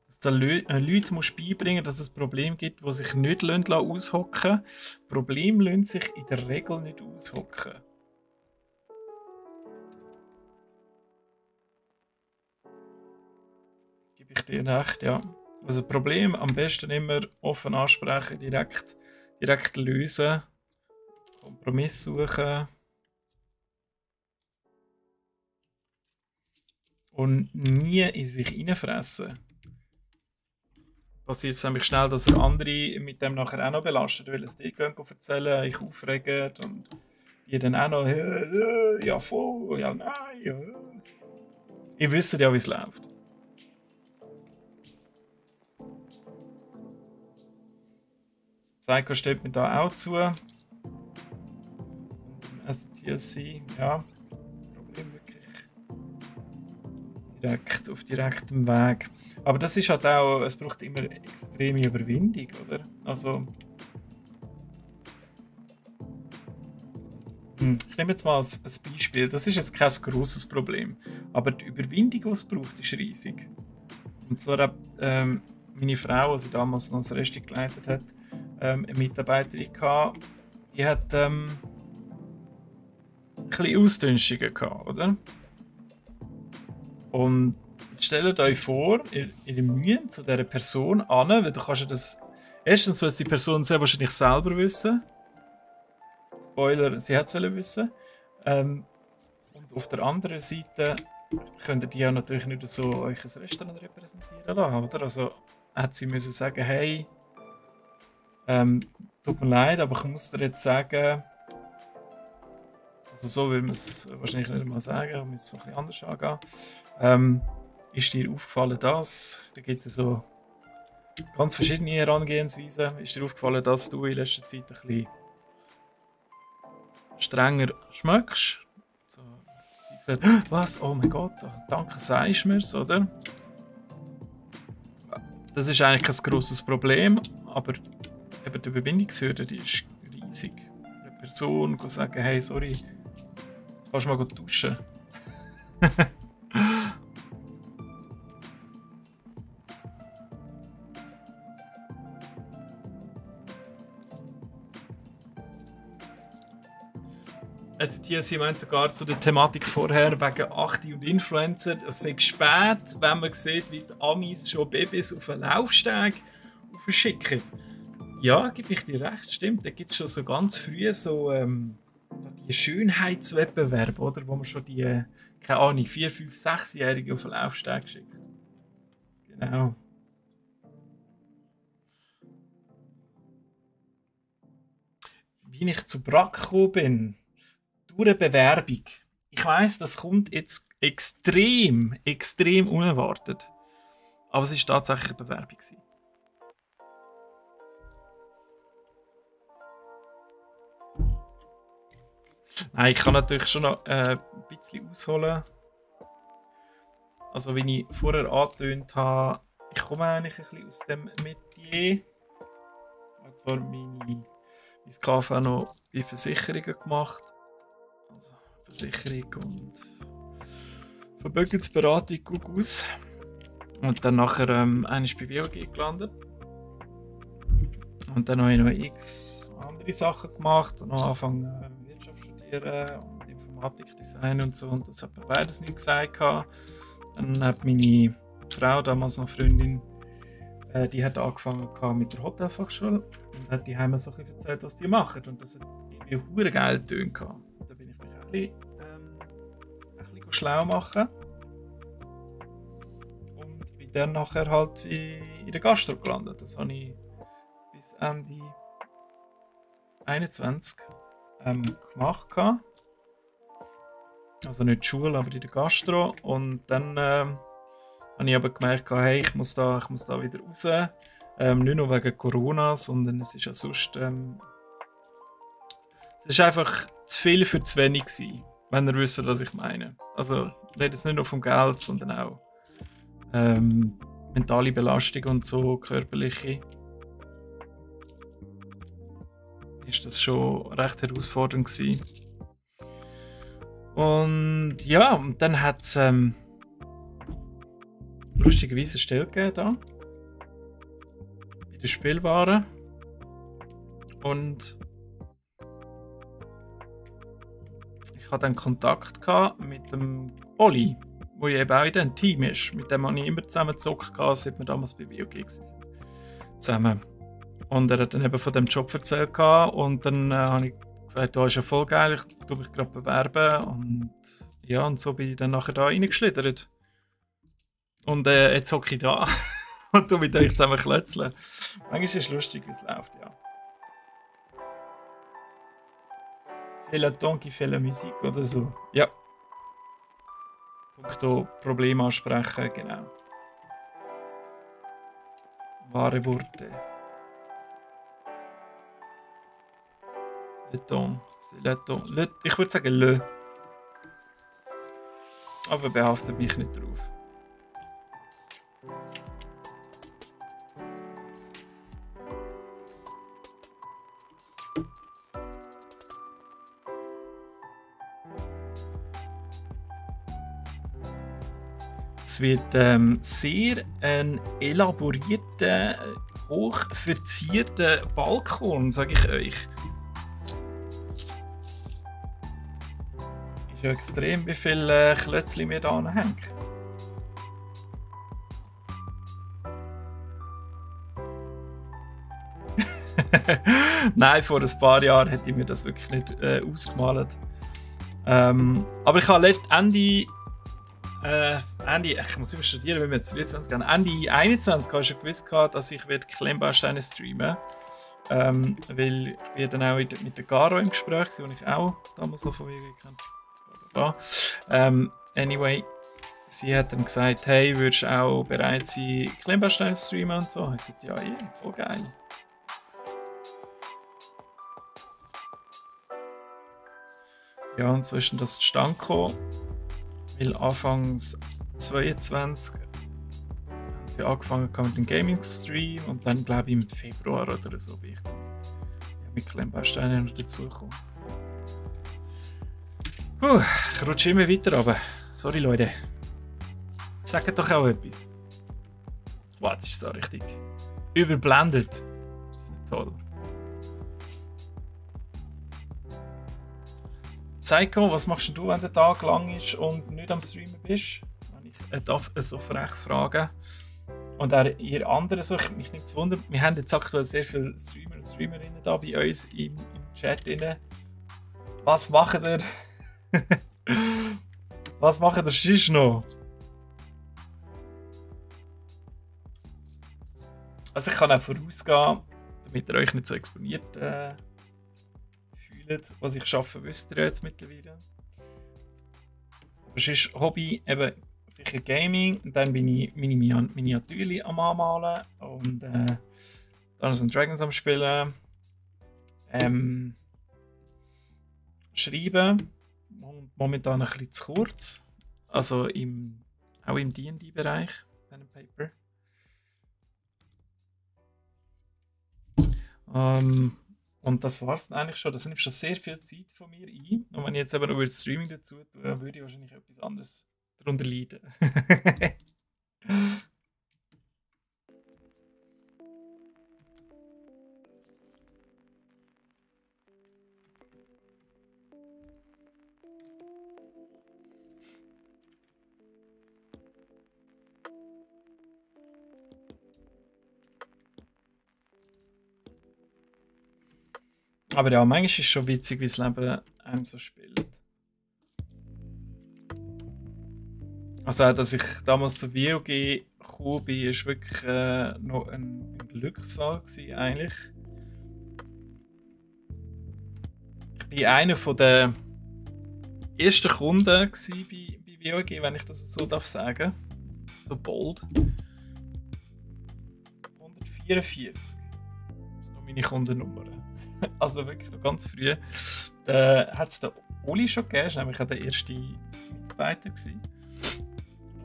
Dass du Leuten musst beibringen, dass es Probleme gibt, die sich nicht aushocken lassen. Probleme lassen sich in der Regel nicht aushocken. Gebe ich dir recht, ja. Also Problem am besten immer offen ansprechen, direkt lösen, Kompromiss suchen und nie in sich hineinfressen. Passiert es nämlich schnell, dass andere mit dem nachher auch noch belastet, weil es die gehen erzählen, ich aufregen und die dann auch noch ja voll, ja nein, ja. Ihr wisst ja, wie es läuft. Psycho steht mir da auch zu. STLC, ja. Problem wirklich. Auf direktem Weg. Aber das ist halt auch, es braucht immer extreme Überwindung, oder? Also. Ich nehme jetzt mal ein Beispiel. Das ist jetzt kein grosses Problem. Aber die Überwindung, die es braucht, ist riesig. Und zwar hat meine Frau, die damals noch das Restaurant geleitet hat, eine Mitarbeiterin gehabt, die hat ein bisschen Ausdünstungen gehabt, oder? Und stellt euch vor, ihr müsst zu dieser Person an, weil du kannst ja das. Erstens, weil die Person sehr wahrscheinlich selber wissen. Spoiler, sie hat es wissen. Und auf der anderen Seite könnt ihr ja natürlich nicht so euch ein Restaurant repräsentieren lassen, oder? Also hat sie müssen sagen, hey, tut mir leid, aber ich muss dir jetzt sagen, Also so will man es wahrscheinlich nicht mal sagen, man muss es ein bisschen anders angehen. Ist dir aufgefallen, dass, da gibt es so ganz verschiedene Herangehensweisen, ist dir aufgefallen, dass du in letzter Zeit ein bisschen strenger schmeckst? So, sie gesagt, was? Oh mein Gott, danke, sagst du mir's, oder? Das ist eigentlich kein grosses Problem, aber eben die Überwindungshürde, die ist riesig. Eine Person kann sagen, hey, sorry, kannst du mal gut duschen? Also sie meint sogar zu der Thematik vorher wegen 8 und Influencer. Es ist spät, wenn man sieht, wie die Amis schon Babys auf einen Laufsteg verschicken. Ja, gebe ich dir recht, stimmt. Da gibt es schon so ganz früh so die Schönheitswettbewerbe, oder? Wo man schon die, keine Ahnung, 4-, 5-, 6-Jährigen auf einen Laufsteg schickt. Genau. Wie ich zu Brack gekommen bin, durch eine Bewerbung. Ich weiss, das kommt jetzt extrem unerwartet. Aber es war tatsächlich eine Bewerbung. Nein, ich kann natürlich schon noch ein bisschen ausholen. Also wie ich vorher angetönt habe, ich komme eigentlich ein bisschen aus dem Metier. Ich habe zwar mein KV noch bei Versicherungen gemacht. Also Versicherung und Vermögensberatung gut aus. Und dann nachher einmal bei WOG gelandet. Und dann habe ich noch x andere Sachen gemacht. Und noch angefangen Wirtschaft studieren und Informatikdesign und so. Und das hat mir beides nicht gesagt. Dann hat meine Frau, damals noch Freundin, die hat angefangen mit der Hotelfachschule und hat die Heime so ein bisschen erzählt, was die machen. Und das hat irgendwie hure geil getönt. Da bin ich mich ein bisschen schlau machen. Und bin dann nachher halt in der Gastro gelandet. Das habe ich bis Ende 21 gemacht. Also nicht die Schule, aber in der Gastro. Und dann habe ich aber gemerkt, hey, ich muss da wieder raus. Nicht nur wegen Corona, sondern es ist ja sonst. Es ist einfach zu viel für zu wenig gewesen, wenn ihr wisst, was ich meine. Also ich rede jetzt nicht nur vom Geld, sondern auch mentale Belastung und so, körperliche. Ist das schon recht herausfordernd gewesen. Und ja, und dann hat es lustigerweise eine Stelle gegeben da bei den Spielwaren. Und ich hatte dann Kontakt mit dem Oli, der ja eben auch in diesem Team ist. Mit dem habe ich immer zusammen gezockt, seit wir damals bei WOG waren. Zusammen. Und er hat dann eben von diesem Job erzählt. Und dann habe ich gesagt, da ist ja voll geil, ich tue mich gerade bewerben. Und ja, und so bin ich dann nachher da reingeschlittert. Und jetzt hocke ich da und tue mit euch zusammen klötzeln. Manchmal ist es lustig, wie es läuft, ja. C'est le temps qui fait la musique oder so. Ja. Punkto Problem ansprechen, genau. Wahre Worte. Le temps. C'est le temps. Ich würde sagen le. Aber behaftet mich nicht drauf. Es wird sehr ein elaborierter, hoch verzierter Balkon, sage ich euch. Ist ja extrem, wie viele Klötzchen wir da anhängen. Nein, vor ein paar Jahren hätte ich mir das wirklich nicht ausgemalt. Aber ich habe Ende, ich muss immer studieren, wenn wir jetzt 23 gehen. Ende 21 habe ich schon gewusst, dass ich Klemmbausteine streamen. weil ich bin dann auch mit der Garo im Gespräch, die ich auch damals noch von mir kennt. Anyway, sie hat dann gesagt, hey, würdest du auch bereit sein, Klemmbaustein zu streamen und so? Ich sagte, ja, voll geil. Ja, und so ist dann das zustande gekommen, weil anfangs 22 haben sie angefangen mit dem Gaming-Stream und dann, glaube ich, im Februar oder so bin ich dann mit Klemmbausteinen noch dazugekommen. Ich rutsche immer weiter runter. Sorry, Leute. Sagt doch auch etwas. Wow, das ist da richtig überblendet. Das ist nicht toll. Psycho, was machst du, wenn der Tag lang ist und nicht am Streamen bist? Wenn ich darf so frech fragen. Und auch ihr anderen, so, ich mich nicht zu wundern, wir haben jetzt aktuell sehr viele Streamer und Streamerinnen da bei uns im Chat drin. Was macht ihr? Was macht ihr sonst noch? Also ich kann auch vorausgehen, damit ihr euch nicht so exponiert fühlt. Was ich schaffe, wisst ihr jetzt mittlerweile. Aber sonst Hobby, eben sicher Gaming. Und dann bin ich meine Miniaturen am Anmalen und Dungeons and Dragons am Spielen. Schreiben. Momentan ein bisschen zu kurz. Also auch im D&D-Bereich. Pen and Paper. Und das war es eigentlich schon. Das nimmt schon sehr viel Zeit von mir ein. Und wenn ich jetzt eben über das Streaming dazu tue, würde ich wahrscheinlich etwas anderes darunter leiden. Aber ja, manchmal ist es schon witzig, wie das Leben einem so spielt. Also auch, dass ich damals zu WoG gekommen bin, war wirklich noch ein Glücksfall gewesen, eigentlich. Ich war einer der ersten Kunden bei WoG, wenn ich das so darf sagen. So bold. 144. Das ist noch meine Kundennummer. Also wirklich noch ganz früh. Da hat es den Oli schon gegeben, das war nämlich auch der erste Mitarbeiter.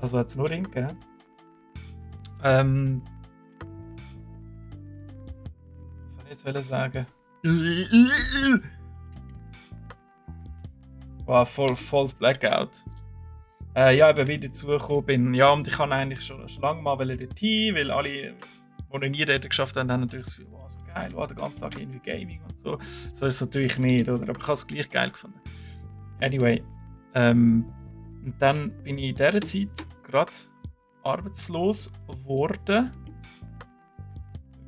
Also hat es nur ihn gegeben. Was soll ich jetzt sagen? Wow, volles Blackout. Ja, eben wieder dazugekommen bin. Ja, und ich kann eigentlich schon lange mal dorthin, weil alle, die nie dort geschafft haben, haben natürlich das Gefühl, wow, so geil, wow, den ganzen Tag irgendwie Gaming und so. So ist es natürlich nicht, oder? Aber ich habe es gleich geil gefunden. Anyway, und dann bin ich in dieser Zeit gerade arbeitslos geworden,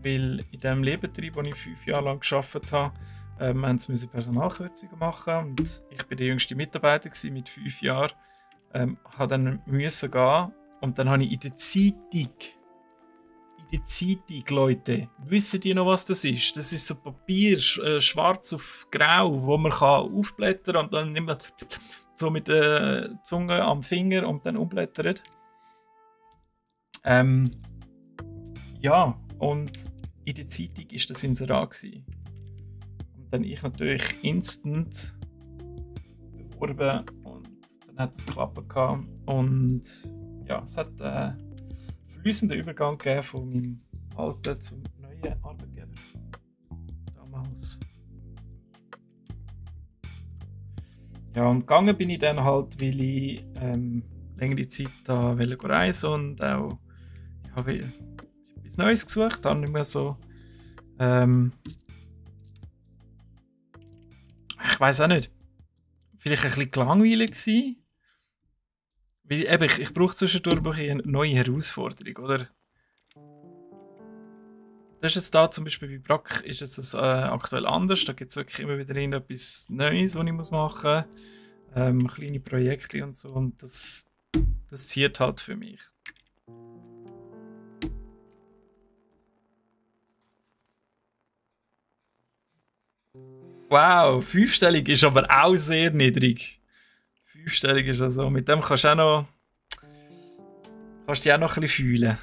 weil in dem Lebenbetrieb, wo ich 5 Jahre lang gearbeitet habe, mussten sie Personalkürzungen machen und ich war der jüngste Mitarbeiter mit 5 Jahren. Habe dann müssen gehen und dann habe ich in der Zeitung, Leute, wissen die noch, was das ist? Das ist so Papier, schwarz auf grau, wo man kann aufblättern und dann nimmt man so mit der Zunge am Finger und dann umblättert. Ja, und in der Zeitung war das Inserat gewesen. Und dann ich natürlich instant beworben und dann hat es geklappt gehabt. Und ja, es hat fließenden Übergang gegeben von meinem alten zum neuen Arbeitgeber. Damals. Ja, und gegangen bin ich dann halt, weil ich längere Zeit da reisen und auch etwas Neues gesucht, dann nicht mehr so ich weiß auch nicht, vielleicht ein bisschen langweilig gewesen. Weil eben, ich brauche zwischendurch eine neue Herausforderung, oder? Das ist jetzt da zum Beispiel bei Brack ist es aktuell anders. Da gibt es wirklich immer wieder etwas Neues, was ich machen muss. Kleine Projekte und so. Und das zieht halt für mich. Wow, 5-stellig ist aber auch sehr niedrig. 5-stellig ist also, mit dem kannst du auch noch, kannst dich auch noch ein bisschen fühlen.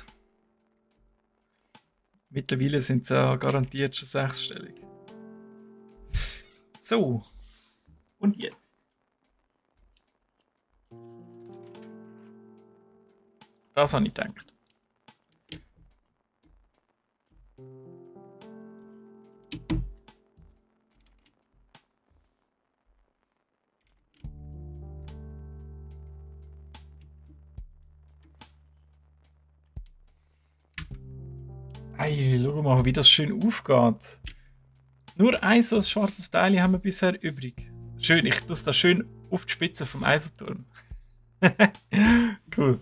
Mittlerweile sind sie ja garantiert schon 6-stellig. So, und jetzt? Das habe ich gedacht. Hey, schau mal, wie das schön aufgeht. Nur ein so ein schwarzes Teil haben wir bisher übrig. Schön, ich tue das schön auf die Spitze vom Eiffelturm. Cool.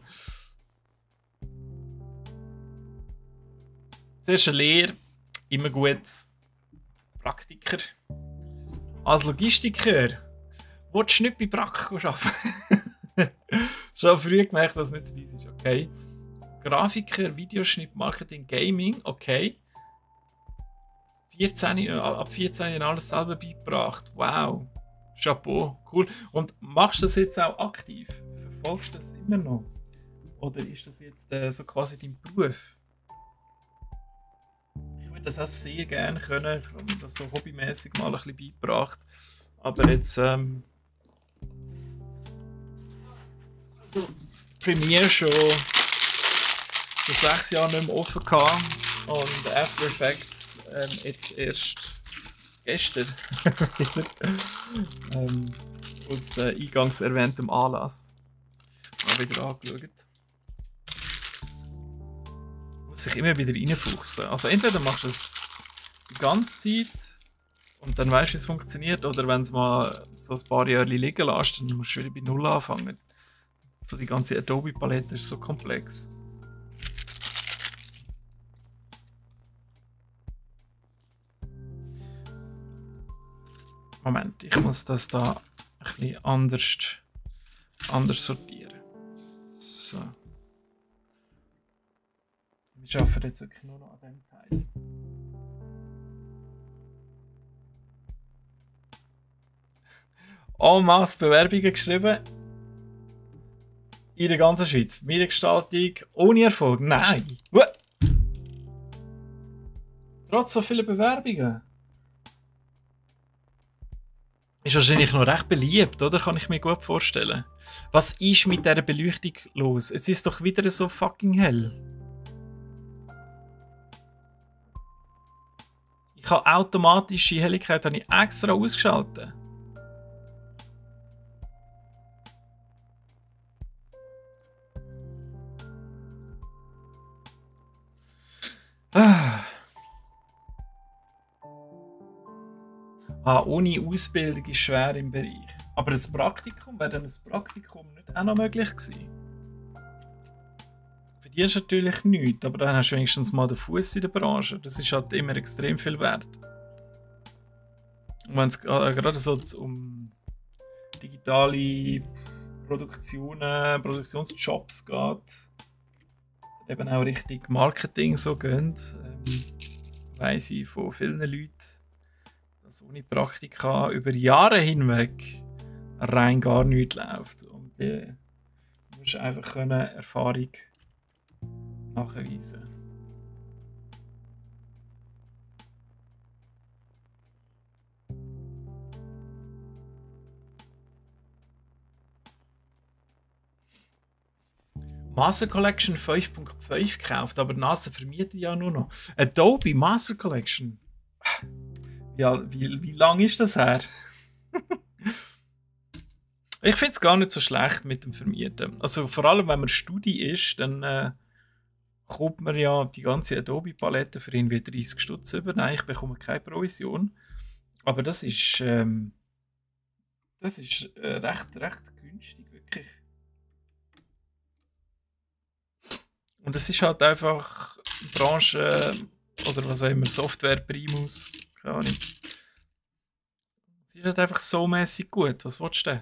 Zuerst eine Lehre, immer gut. Praktiker. Als Logistiker willst du nicht bei Brack arbeiten. Schon früh gemerkt, dass es nicht so dies ist, okay. Grafiker, Videoschnitt, Marketing, Gaming, okay. 14, ab 14 alles selber beigebracht. Wow. Chapeau, cool. Und machst du das jetzt auch aktiv? Verfolgst du das immer noch? Oder ist das jetzt so quasi dein Beruf? Ich würde das auch sehr gerne können. Ich habe das so hobbymäßig mal ein bisschen beigebracht. Aber jetzt Premiere schon 6 Jahre nicht mehr offen gehabt. Und After Effects jetzt erst gestern aus eingangs erwähntem Anlass mal wieder angeschaut. Muss sich immer wieder reinfuchsen. Also entweder machst du es die ganze Zeit und dann weißt du, wie es funktioniert, oder wenn es mal so ein paar Jahre liegen lässt, dann musst du wieder bei Null anfangen. So die ganze Adobe-Palette ist so komplex. Moment, ich muss das da ein bisschen anders sortieren. So. Wir arbeiten jetzt wirklich nur noch an diesem Teil. En masse Bewerbungen geschrieben. In der ganzen Schweiz. Mediengestaltung ohne Erfolg. Nein! Trotz so vielen Bewerbungen. Ist wahrscheinlich noch recht beliebt, oder? Kann ich mir gut vorstellen. Was ist mit dieser Beleuchtung los? Es ist doch wieder so fucking hell. Ich habe automatische Helligkeit extra ausgeschaltet. Ohne Ausbildung ist schwer im Bereich. Aber ein Praktikum, wäre dann ein Praktikum nicht auch noch möglich gewesen? Für die ist natürlich nichts, aber dann hast du wenigstens mal den Fuß in der Branche. Das ist halt immer extrem viel wert. Und wenn es gerade so um digitale Produktionen, Produktionsjobs geht, eben auch richtig Marketing so gehen, weiss ich von vielen Leuten, dass ohne Praktika über Jahre hinweg rein gar nichts läuft. Und du musst einfach Erfahrung nachweisen. Master Collection 5.5 gekauft, aber NASA vermietet ja nur noch. Adobe Master Collection. Ja, wie lang ist das her? Ich finde es gar nicht so schlecht mit dem Vermieten. Also vor allem, wenn man Studi ist, dann kommt man ja die ganze Adobe-Palette für ihn wieder 30 Stutz über. Nein, ich bekomme keine Provision. Aber das ist recht günstig, wirklich. Und es ist halt einfach Branche oder was auch immer, Software, Primus, keine Ahnung. Es ist halt einfach so mäßig gut. Was willst du denn?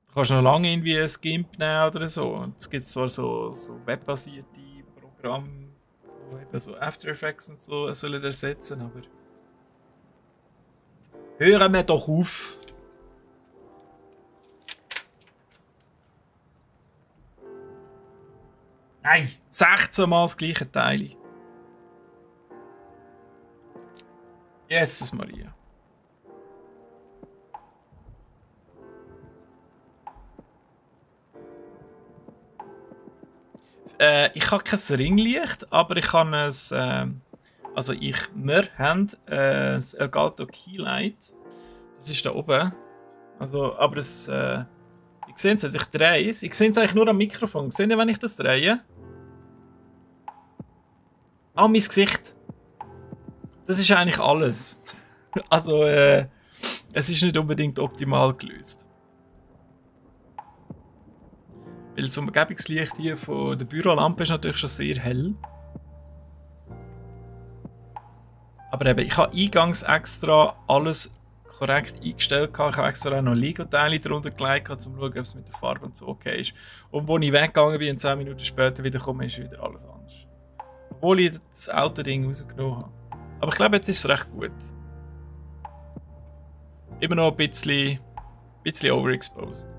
Du kannst noch lange irgendwie ein GIMP nehmen oder so. Es gibt zwar so webbasierte Programme, die eben so After Effects und so sollen ersetzen, aber Hören wir doch auf. Nein, 16 Mal das gleiche Teil. Jesus Maria. Ich habe kein Ringlicht, aber ich habe ein... wir haben das Elgato Keylight. Das ist da oben. Also, aber es... ich sehe es, ich drehe es. Ich sehe es eigentlich nur am Mikrofon. Seht ihr, wenn ich das drehe? Ah, mein Gesicht. Das ist eigentlich alles. Also, es ist nicht unbedingt optimal gelöst. Weil das Umgebungslicht hier von der Bürolampe ist natürlich schon sehr hell. Aber eben, ich habe eingangs extra alles korrekt eingestellt. Ich habe extra auch noch Lego-Teile drunter gelegt, um zu schauen, ob es mit der Farbe und so okay ist. Und als ich weggegangen bin und 10 Minuten später wieder komme, ist wieder alles anders. Obwohl ich das Autoding rausgenommen habe. Aber ich glaube, jetzt ist es recht gut. Immer noch ein bisschen overexposed.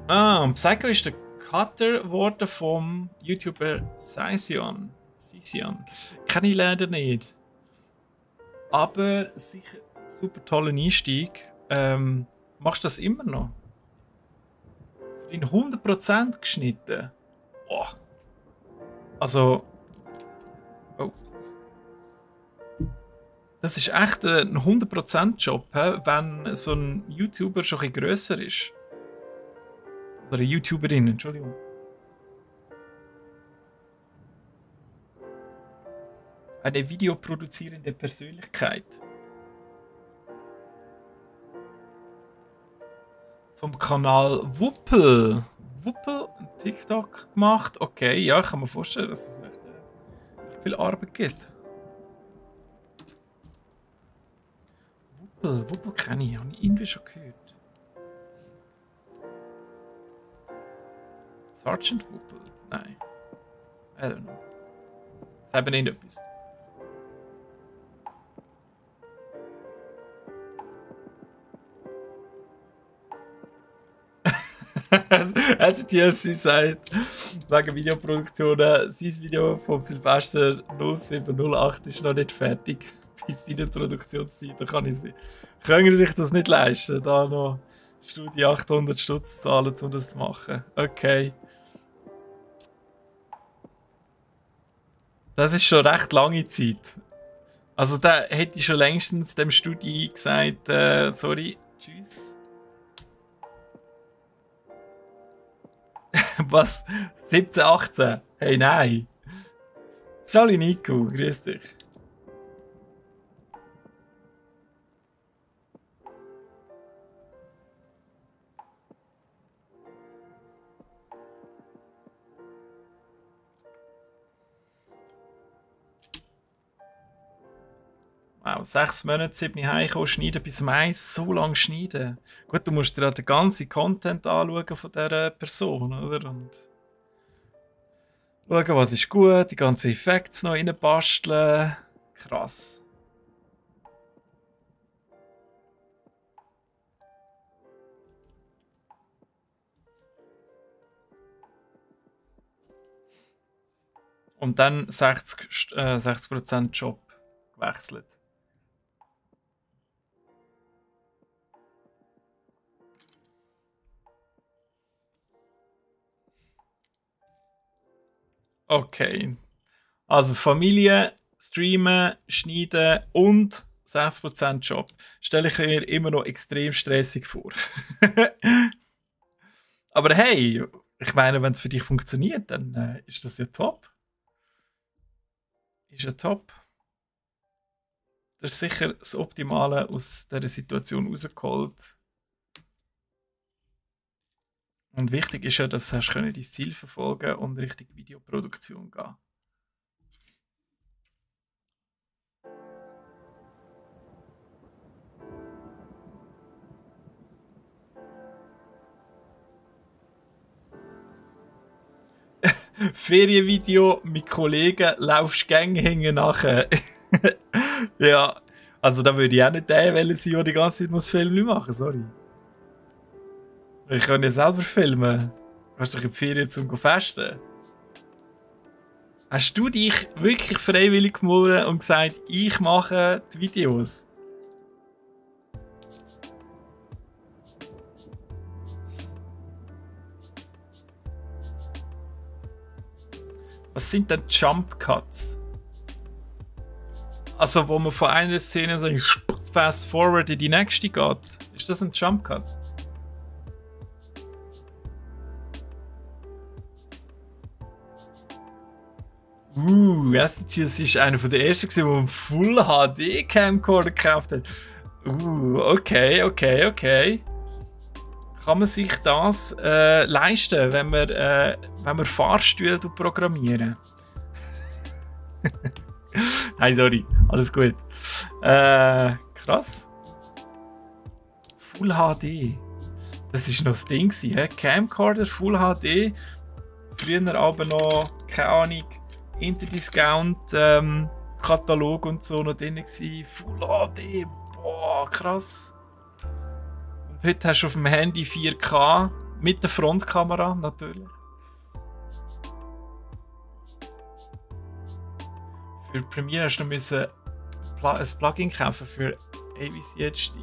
Ah, Psycho ist der Cutter geworden vom YouTuber Sison. Kenne ich leider nicht. Aber sicher super toller Einstieg. Machst du das immer noch? In 100% geschnitten? Oh. Also. Oh. Das ist echt ein 100% Job, wenn so ein YouTuber schon ein bisschen grösser ist. Oder eine YouTuberin, Entschuldigung. Eine videoproduzierende Persönlichkeit. Vom Kanal Wuppel. Wuppel, TikTok gemacht. Okay, ja, ich kann mir vorstellen, dass es echt viel Arbeit gibt. Wuppel kenne ich, habe ich irgendwie schon gehört. Sergeant Wuppel? Nein. I don't know. Sagt mir nicht etwas. Also sie sagt, wegen Videoproduktionen, sein Video vom Silvester 0708 ist noch nicht fertig. Bei seiner Produktionszeit können sich das nicht leisten, da noch Studie 800 Stutz zahlen, um das zu machen. Okay. Das ist schon recht lange Zeit. Also da hätte ich schon längstens dem Studie gesagt, sorry, tschüss. Was? 17, 18? Hey, nein. Sali Nico, grüß dich. Wow, 6 Monate, 7 heimkommen, schneiden bis Mai, so lange schneiden. Gut, du musst dir ja den ganzen Content anschauen von dieser Person, oder? Und schauen, was ist gut, die ganzen Effekte noch reinbasteln. Krass. Und dann 60% Job gewechselt. Okay. Also Familie, Streamen, Schneiden und 6% Job. Stelle ich mir immer noch extrem stressig vor. Aber hey, ich meine, wenn es für dich funktioniert, dann ist das ja top. Ist ja top. Das ist sicher das Optimale aus dieser Situation rausgeholt. Und wichtig ist ja, dass du dein Ziel verfolgen und Richtung Videoproduktion gehen. Ferienvideo mit Kollegen, laufst Gänge hängen nachher. Ja, also da würde ich auch nicht der wollen sein, der die ganze Zeit muss Filme machen, sorry. Ich kann ja selber filmen. Hast du doch in die Ferien zum festen? Hast du dich wirklich freiwillig gemeldet und gesagt, ich mache die Videos? Was sind denn Jump Cuts? Also, wo man von einer Szene so fast forward in die nächste geht. Ist das ein Jump Cut? Das ist einer der ersten, der einen Full HD Camcorder gekauft hat. Okay. Kann man sich das leisten, wenn man Fahrstühle programmieren? Nein, sorry, alles gut. Krass. Full HD. Das war noch das Ding, he? Camcorder, Full HD. Früher aber noch, keine Ahnung, Interdiscount, Katalog und so noch drin gewesen. Full HD. Boah, krass. Und heute hast du auf dem Handy 4K mit der Frontkamera natürlich. Für Premiere hast du noch ein Plugin kaufen für AVC HD.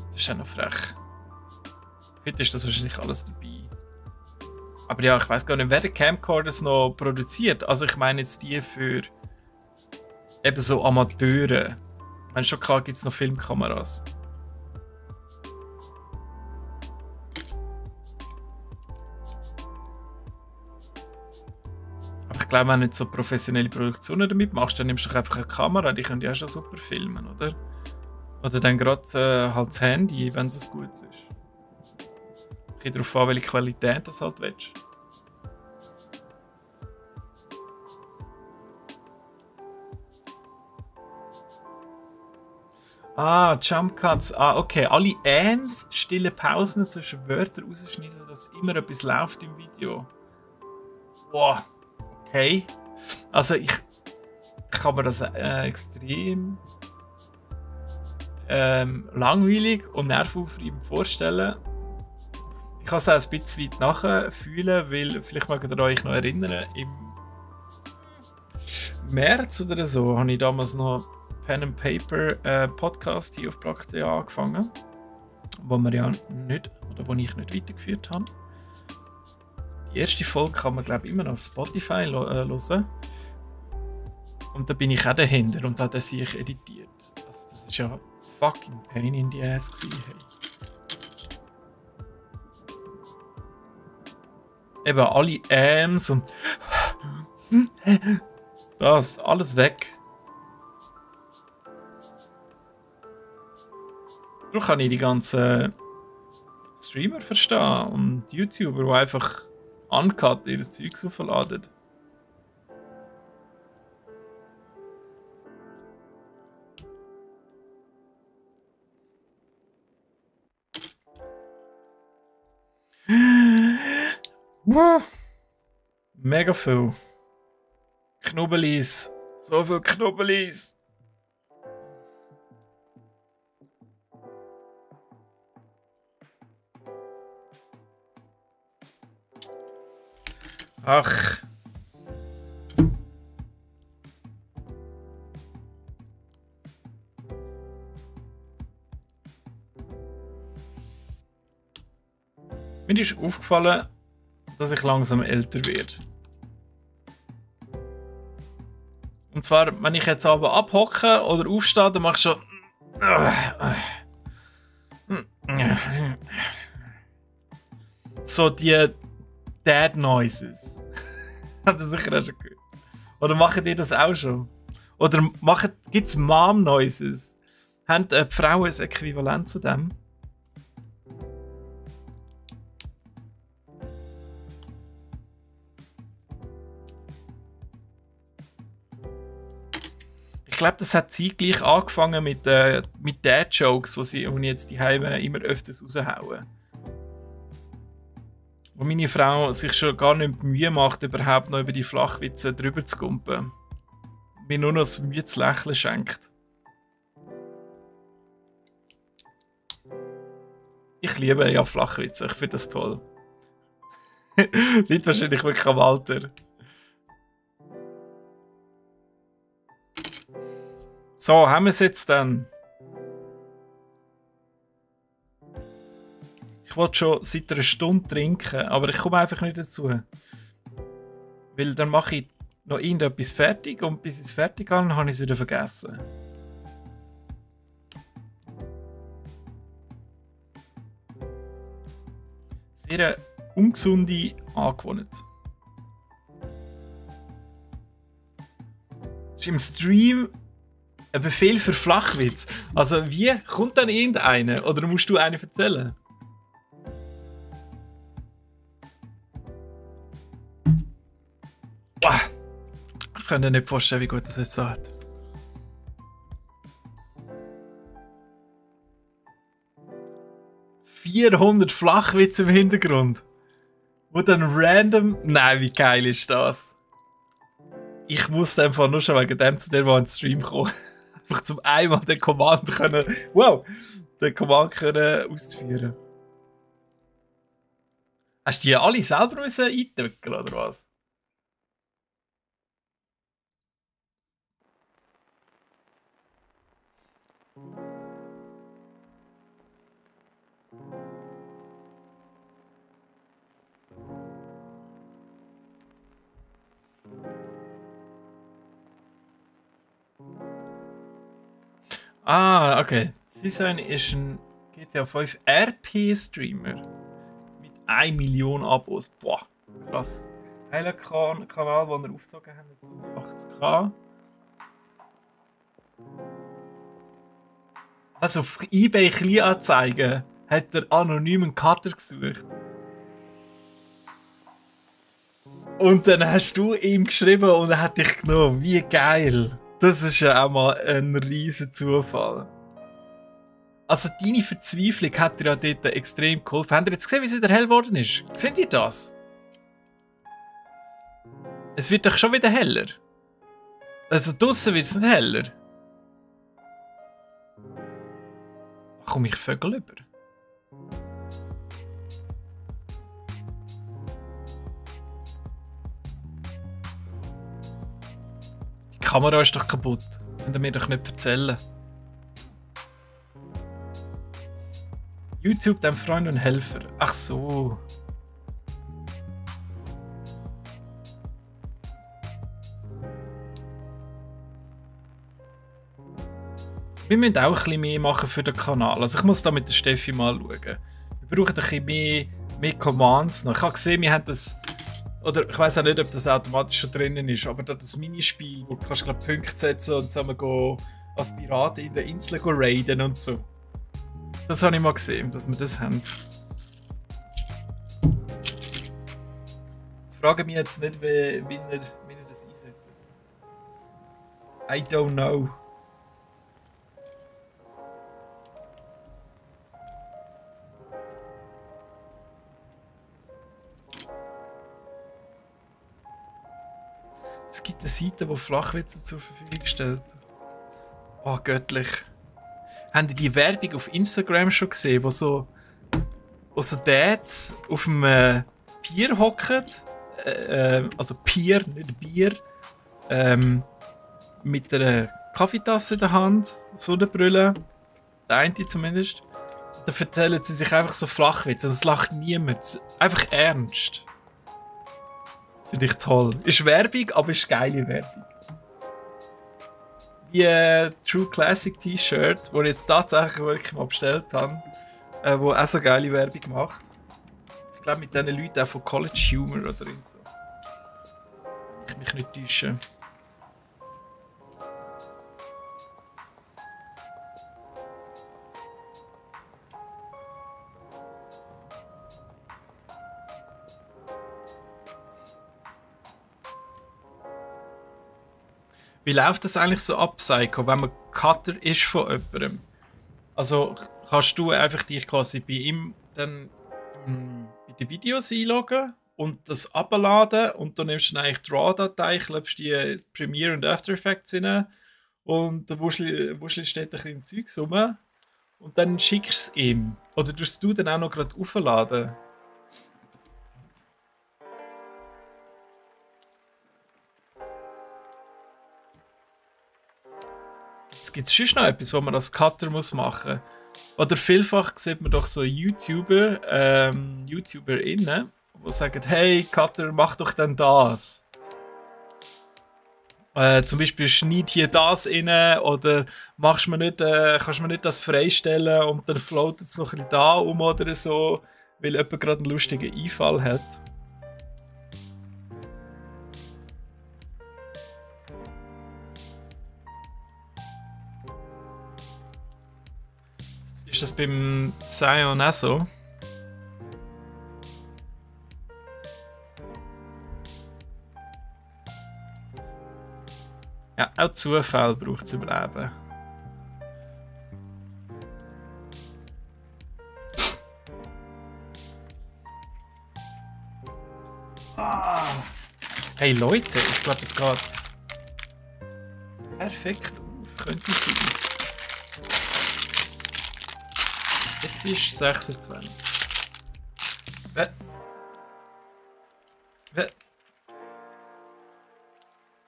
Das ist ja noch frech. Heute ist das wahrscheinlich alles dabei. Aber ja, ich weiß gar nicht, wer die Camcorders noch produziert. Also ich meine jetzt die für eben so Amateure. Ich meine, schon klar gibt es noch Filmkameras. Aber ich glaube, wenn du nicht so professionelle Produktionen damit machst, dann nimmst du doch einfach eine Kamera, die können ja auch schon super filmen, oder? Oder dann gerade halt das Handy, wenn es gut ist. Kommt darauf an, welche Qualität du halt willst. Jump Cuts. Okay. Alle Ams, stille Pausen zwischen Wörtern rausschneiden, sodass immer etwas läuft im Video. Wow. Okay. Also ich kann mir das extrem langweilig und nervaufreibend vorstellen. Ich kann es auch ein bisschen weit nachfühlen, weil vielleicht mögt ihr euch noch erinnern, im März oder so habe ich damals noch Pen and Paper Podcast hier auf Praktia angefangen, wo wir ja nicht, oder wo ich nicht weitergeführt habe. Die erste Folge kann man glaube ich immer noch auf Spotify hören. Und da bin ich auch dahinter und habe das ich editiert. Also das ist ja fucking pain in the ass gewesen, hey. Eben alle Ams und das, alles weg. Darum kann ich die ganzen Streamer verstehen und YouTuber, die einfach uncut ihr Zeug aufladen. Mega viel. Knubbelis. So viel Knubbelis. Ach. Mir ist aufgefallen, dass ich langsam älter werde. Und zwar, wenn ich jetzt aber abhocke oder aufstehe, dann mache ich schon. So die Dad Noises. Habt ihr sicher auch schon gehört? Oder macht ihr das auch schon? Oder gibt es Mom Noises? Haben die Frauen ein Äquivalent zu dem? Ich glaube, das hat zeitgleich angefangen mit Dad-Jokes, die ich jetzt die Heime immer öfters raushauen. Wo meine Frau sich schon gar nicht Mühe macht, überhaupt noch über die Flachwitze drüber zu kumpen. Mir nur noch das müdes Lächeln schenkt. Ich liebe ja Flachwitze, ich finde das toll. Liegt wahrscheinlich wirklich am Alter. So, haben wir es jetzt dann? Ich wollte schon seit einer Stunde trinken, aber ich komme einfach nicht dazu. Weil dann mache ich noch irgendetwas fertig und bis ich es fertig habe, habe ich es wieder vergessen. Sehr eine ungesunde Angewohnheit. Ist im Stream ein Befehl für Flachwitz. Also wie kommt dann irgendeiner? Oder musst du einen erzählen? Ich kann mir nicht vorstellen, wie gut das jetzt so hat. ...400 Flachwitze im Hintergrund. Wo dann random... Nein, wie geil ist das? Ich muss einfach nur schon wegen dem zu dir mal in den Stream kommen. Einfach zum einmal den Command können... Wow! Den Command können auszuführen. Hast du die alle selber müssen eindrücken, oder was? Ah, okay. Sisan ist ein GTA 5 RP-Streamer. Mit 1 Million Abos. Boah, krass. Heiler Kanal, den er aufgezogen hat mit 80k. Also auf eBay Kleinanzeigen hat er anonymen Cutter gesucht. Und dann hast du ihm geschrieben und er hat dich genommen. Wie geil. Das ist ja auch mal ein riesen Zufall. Also deine Verzweiflung hat dir ja dort extrem geholfen. Habt ihr jetzt gesehen, wie es wieder hell geworden ist? Seht ihr das? Es wird doch schon wieder heller. Also draussen wird es nicht heller. Komme ich Vögel über? Die Kamera ist doch kaputt. Könnt ihr mir doch nicht erzählen. YouTube, dein Freund und Helfer. Ach so. Wir müssen auch ein bisschen mehr machen für den Kanal. Also ich muss da mit der Steffi mal schauen. Wir brauchen ein bisschen mehr Commands noch. Ich habe gesehen, wir haben das... Oder ich weiß auch nicht, ob das automatisch schon drinnen ist, aber da das Minispiel, wo du kannst glaub, Punkte setzen und zusammen als Piraten in der Insel raiden und so. Das habe ich mal gesehen, dass wir das haben. Ich frage mich jetzt nicht, wie er das einsetzt. I don't know. Es gibt eine Seite, die Flachwitze zur Verfügung stellt. Oh, göttlich. Habt ihr die Werbung auf Instagram schon gesehen, wo so Dads auf dem Pier hocken? Also Pier, nicht Bier. Mit einer Kaffeetasse in der Hand, Sonnenbrille. Der eine zumindest. Da erzählen sie sich einfach so Flachwitze. Also es lacht niemand. Einfach ernst. Finde ich toll. Ist Werbung, aber ist geile Werbung. Wie True Classic T-Shirt, das ich jetzt tatsächlich wirklich mal bestellt habe, wo auch so geile Werbung macht. Ich glaube mit diesen Leuten auch von College Humor oder so. Ich mich nicht täusche. Wie läuft das eigentlich so ab, Psycho, wenn man Cutter ist von jemandem? Also kannst du einfach dich quasi bei ihm dann bei die Videos einloggen und das abladen und dann nimmst du dann eigentlich die RAW-Datei, klebst die Premiere und After Effects rein und der Wuschli steht ein bisschen im Zeugs rum und dann schickst du es ihm. Oder tust du dann auch noch gerade aufladen? Jetzt gibt es sonst noch etwas, was man als Cutter machen muss. Oder vielfach sieht man doch so YouTuberinnen, die sagen, hey Cutter, mach doch dann das. Zum Beispiel schneid hier das rein oder kannst du mir nicht das freistellen und dann floatet es noch ein bisschen da um oder so, weil jemand gerade einen lustigen Einfall hat. Ist das beim Zion auch so? Ja, auch Zufall braucht es im Leben. Hey Leute, ich glaube es geht perfekt auf, könnte sein. Jetzt ist 26.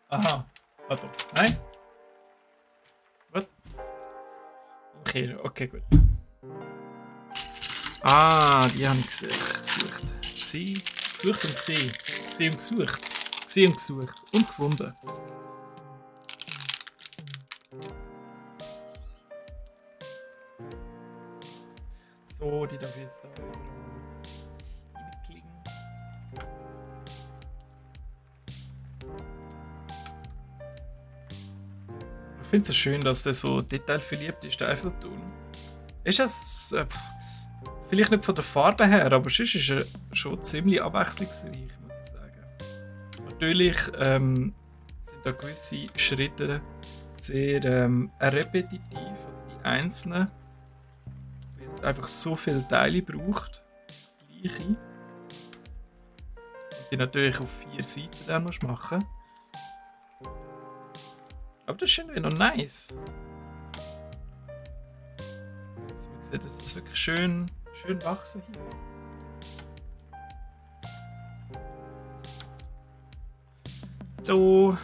Aha. Warte. Nein? Was? Okay, okay, gut. Ah, die habe ich gesucht. Sie? Gesucht und gesehen. Gesehen und gesucht. Gesehen und gesucht. Und gefunden. So, die darf ich jetzt da reinklicken. Ich finde es so schön, dass der so detailverliebt ist, der Eiffelturm. Ist das vielleicht nicht von der Farbe her, aber sonst ist er schon ziemlich abwechslungsreich, muss ich sagen. Natürlich sind da gewisse Schritte sehr repetitiv, also die einzelnen, weil es einfach so viele Teile braucht, gleiche. Und die natürlich auf 4 Seiten dann musst machen. Aber das ist irgendwie noch nice. Also, wie gesagt, das ist wirklich schön wachsen hier. So.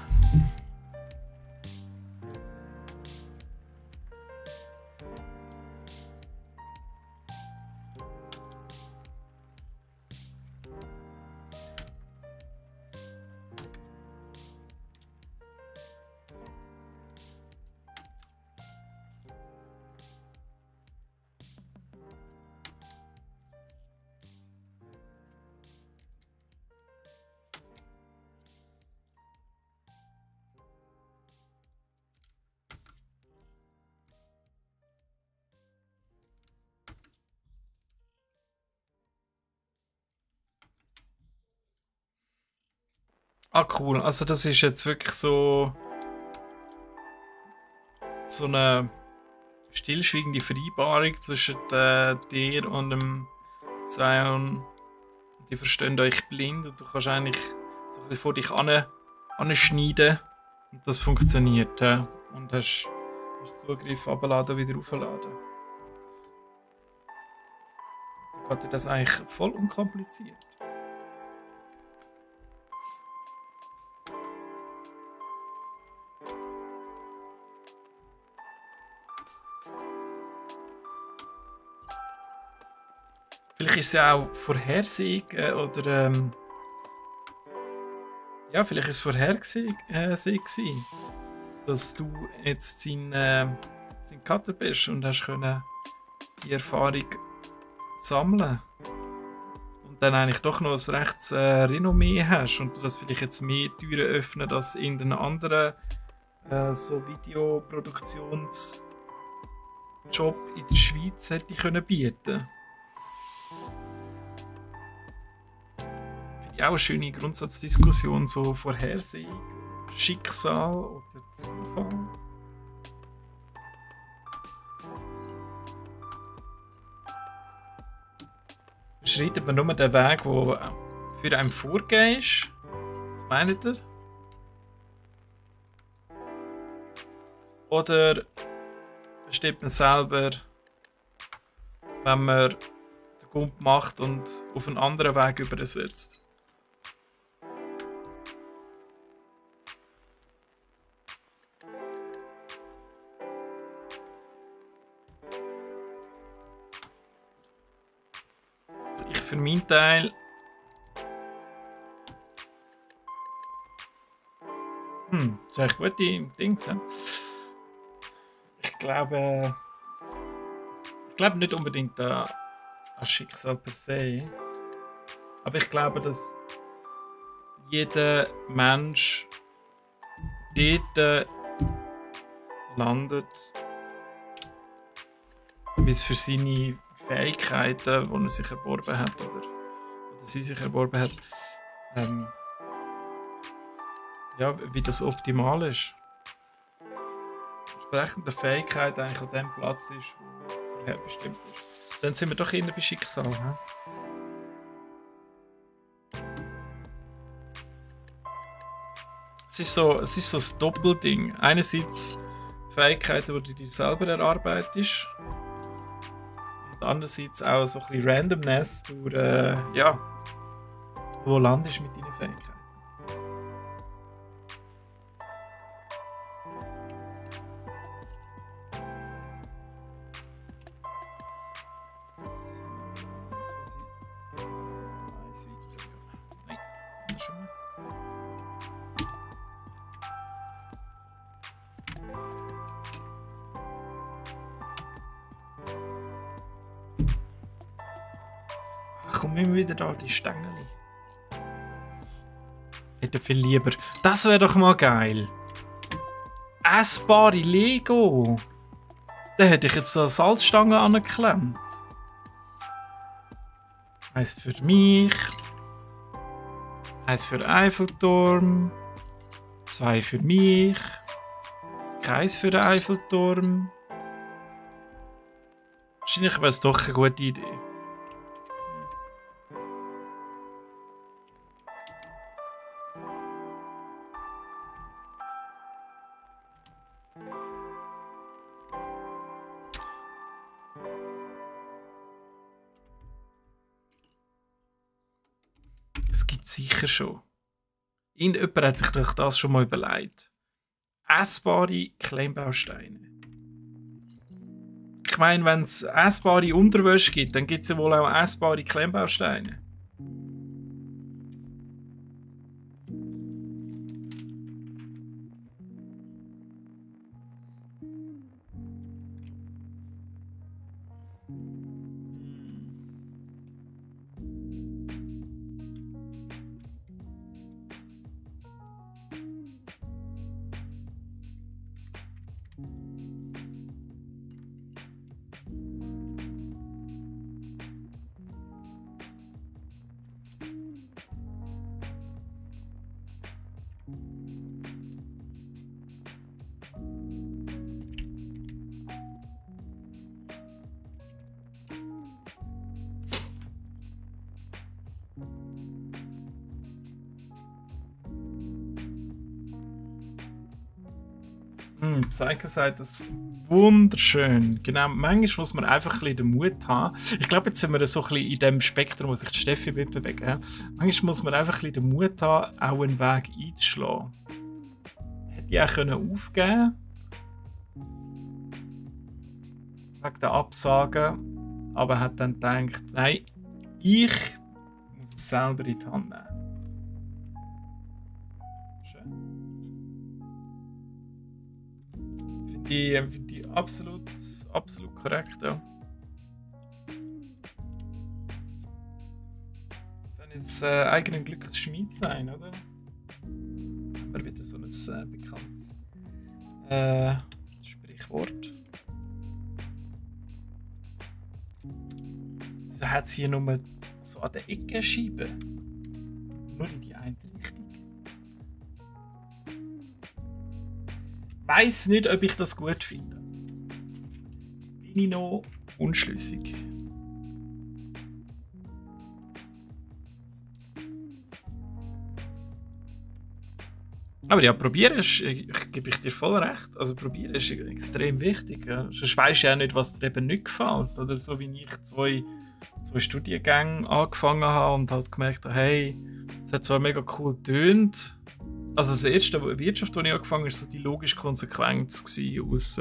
Ah, cool. Also das ist jetzt wirklich so eine stillschweigende Vereinbarung zwischen dir und dem Zion. Die verstehen euch blind und du kannst eigentlich so ein bisschen vor dich anschneiden und das funktioniert. Ja. Und hast Zugriff abladen, wieder aufladen. Dann geht dir das eigentlich voll unkompliziert. Vielleicht ist es ja auch Vorhersehung oder ja, vielleicht ist es Vorhersehung gewesen, dass du jetzt sein Cutter bist und hast können die Erfahrung sammeln und dann eigentlich doch noch ein rechtes Renommee hast und das vielleicht jetzt mehr Türen öffnen als in den anderen so Videoproduktionsjob in der Schweiz hätte ich können bieten. Auch eine schöne Grundsatzdiskussion, so Vorhersehung, Schicksal oder Zufall. Beschreitet man nur den Weg, der für einen vorgegeben ist? Was meint ihr? Oder bestimmt man selber, wenn man den Gump macht und auf einen anderen Weg übersetzt? Also ich für meinen Teil das ist eigentlich gute Dings, ja? Ich glaube nicht unbedingt an Schicksal per se, aber ich glaube, dass jeder Mensch dort landet, wie es für seine Fähigkeiten, die er sich erworben hat oder sie sich erworben hat, ja, wie das optimal ist. Entsprechende Fähigkeit eigentlich an dem Platz ist, wo vorher bestimmt ist. Dann sind wir doch eher bei Schicksal. He? Es ist so ein Doppelding. Einerseits Fähigkeiten, die du dir selber erarbeitest. Und andererseits auch so ein bisschen Randomness durch, ja, wo landest du mit deinen Fähigkeiten. Komm immer wieder da, die Stängel. Hätte viel lieber. Das wäre doch mal geil. Essbare Lego. Da hätte ich jetzt so eine Salzstange angeklemmt. Eins für mich. Eins für Eiffelturm. 2 für mich. Keins für den Eiffelturm. Wahrscheinlich wäre es doch eine gute Idee. Es gibt sicher schon. Irgendjemand hat sich doch das schon mal überlegt. Essbare Kleimbausteine. Ich meine, wenn es essbare Unterwäsche gibt, dann gibt es ja wohl auch essbare Kleimbausteine. Psycho sagt das wunderschön. Genau, manchmal muss man einfach ein bisschen den Mut haben. Ich glaube, jetzt sind wir so ein bisschen in dem Spektrum, wo sich die Steffi bewegt. Manchmal muss man einfach ein bisschen den Mut haben, auch einen Weg einzuschlagen. Hätte ich auch aufgeben können. Wegen der Absagen. Aber hat dann gedacht, nein, ich muss es selber in die Hand nehmen. Finde ich absolut korrekt, ja. Soll jetzt eigenen Glückes Schmied sein, oder? Aber wieder so ein bekanntes Sprichwort. So hat sie hier nur so an der Ecke Scheiben. Nur in die eine Richtung. Weiß nicht, ob ich das gut finde. Bin ich noch unschlüssig. Aber ja, probieren ist, gebe ich dir voll recht. Also probieren ist extrem wichtig. Ja. Sonst weisst du ja nicht, was dir eben nicht gefällt. Oder so wie ich zwei Studiengänge angefangen habe und halt gemerkt habe, hey, es hat zwar mega cool getönt. Also das erste Wirtschaft, das ich angefangen habe, war so die logische Konsequenz aus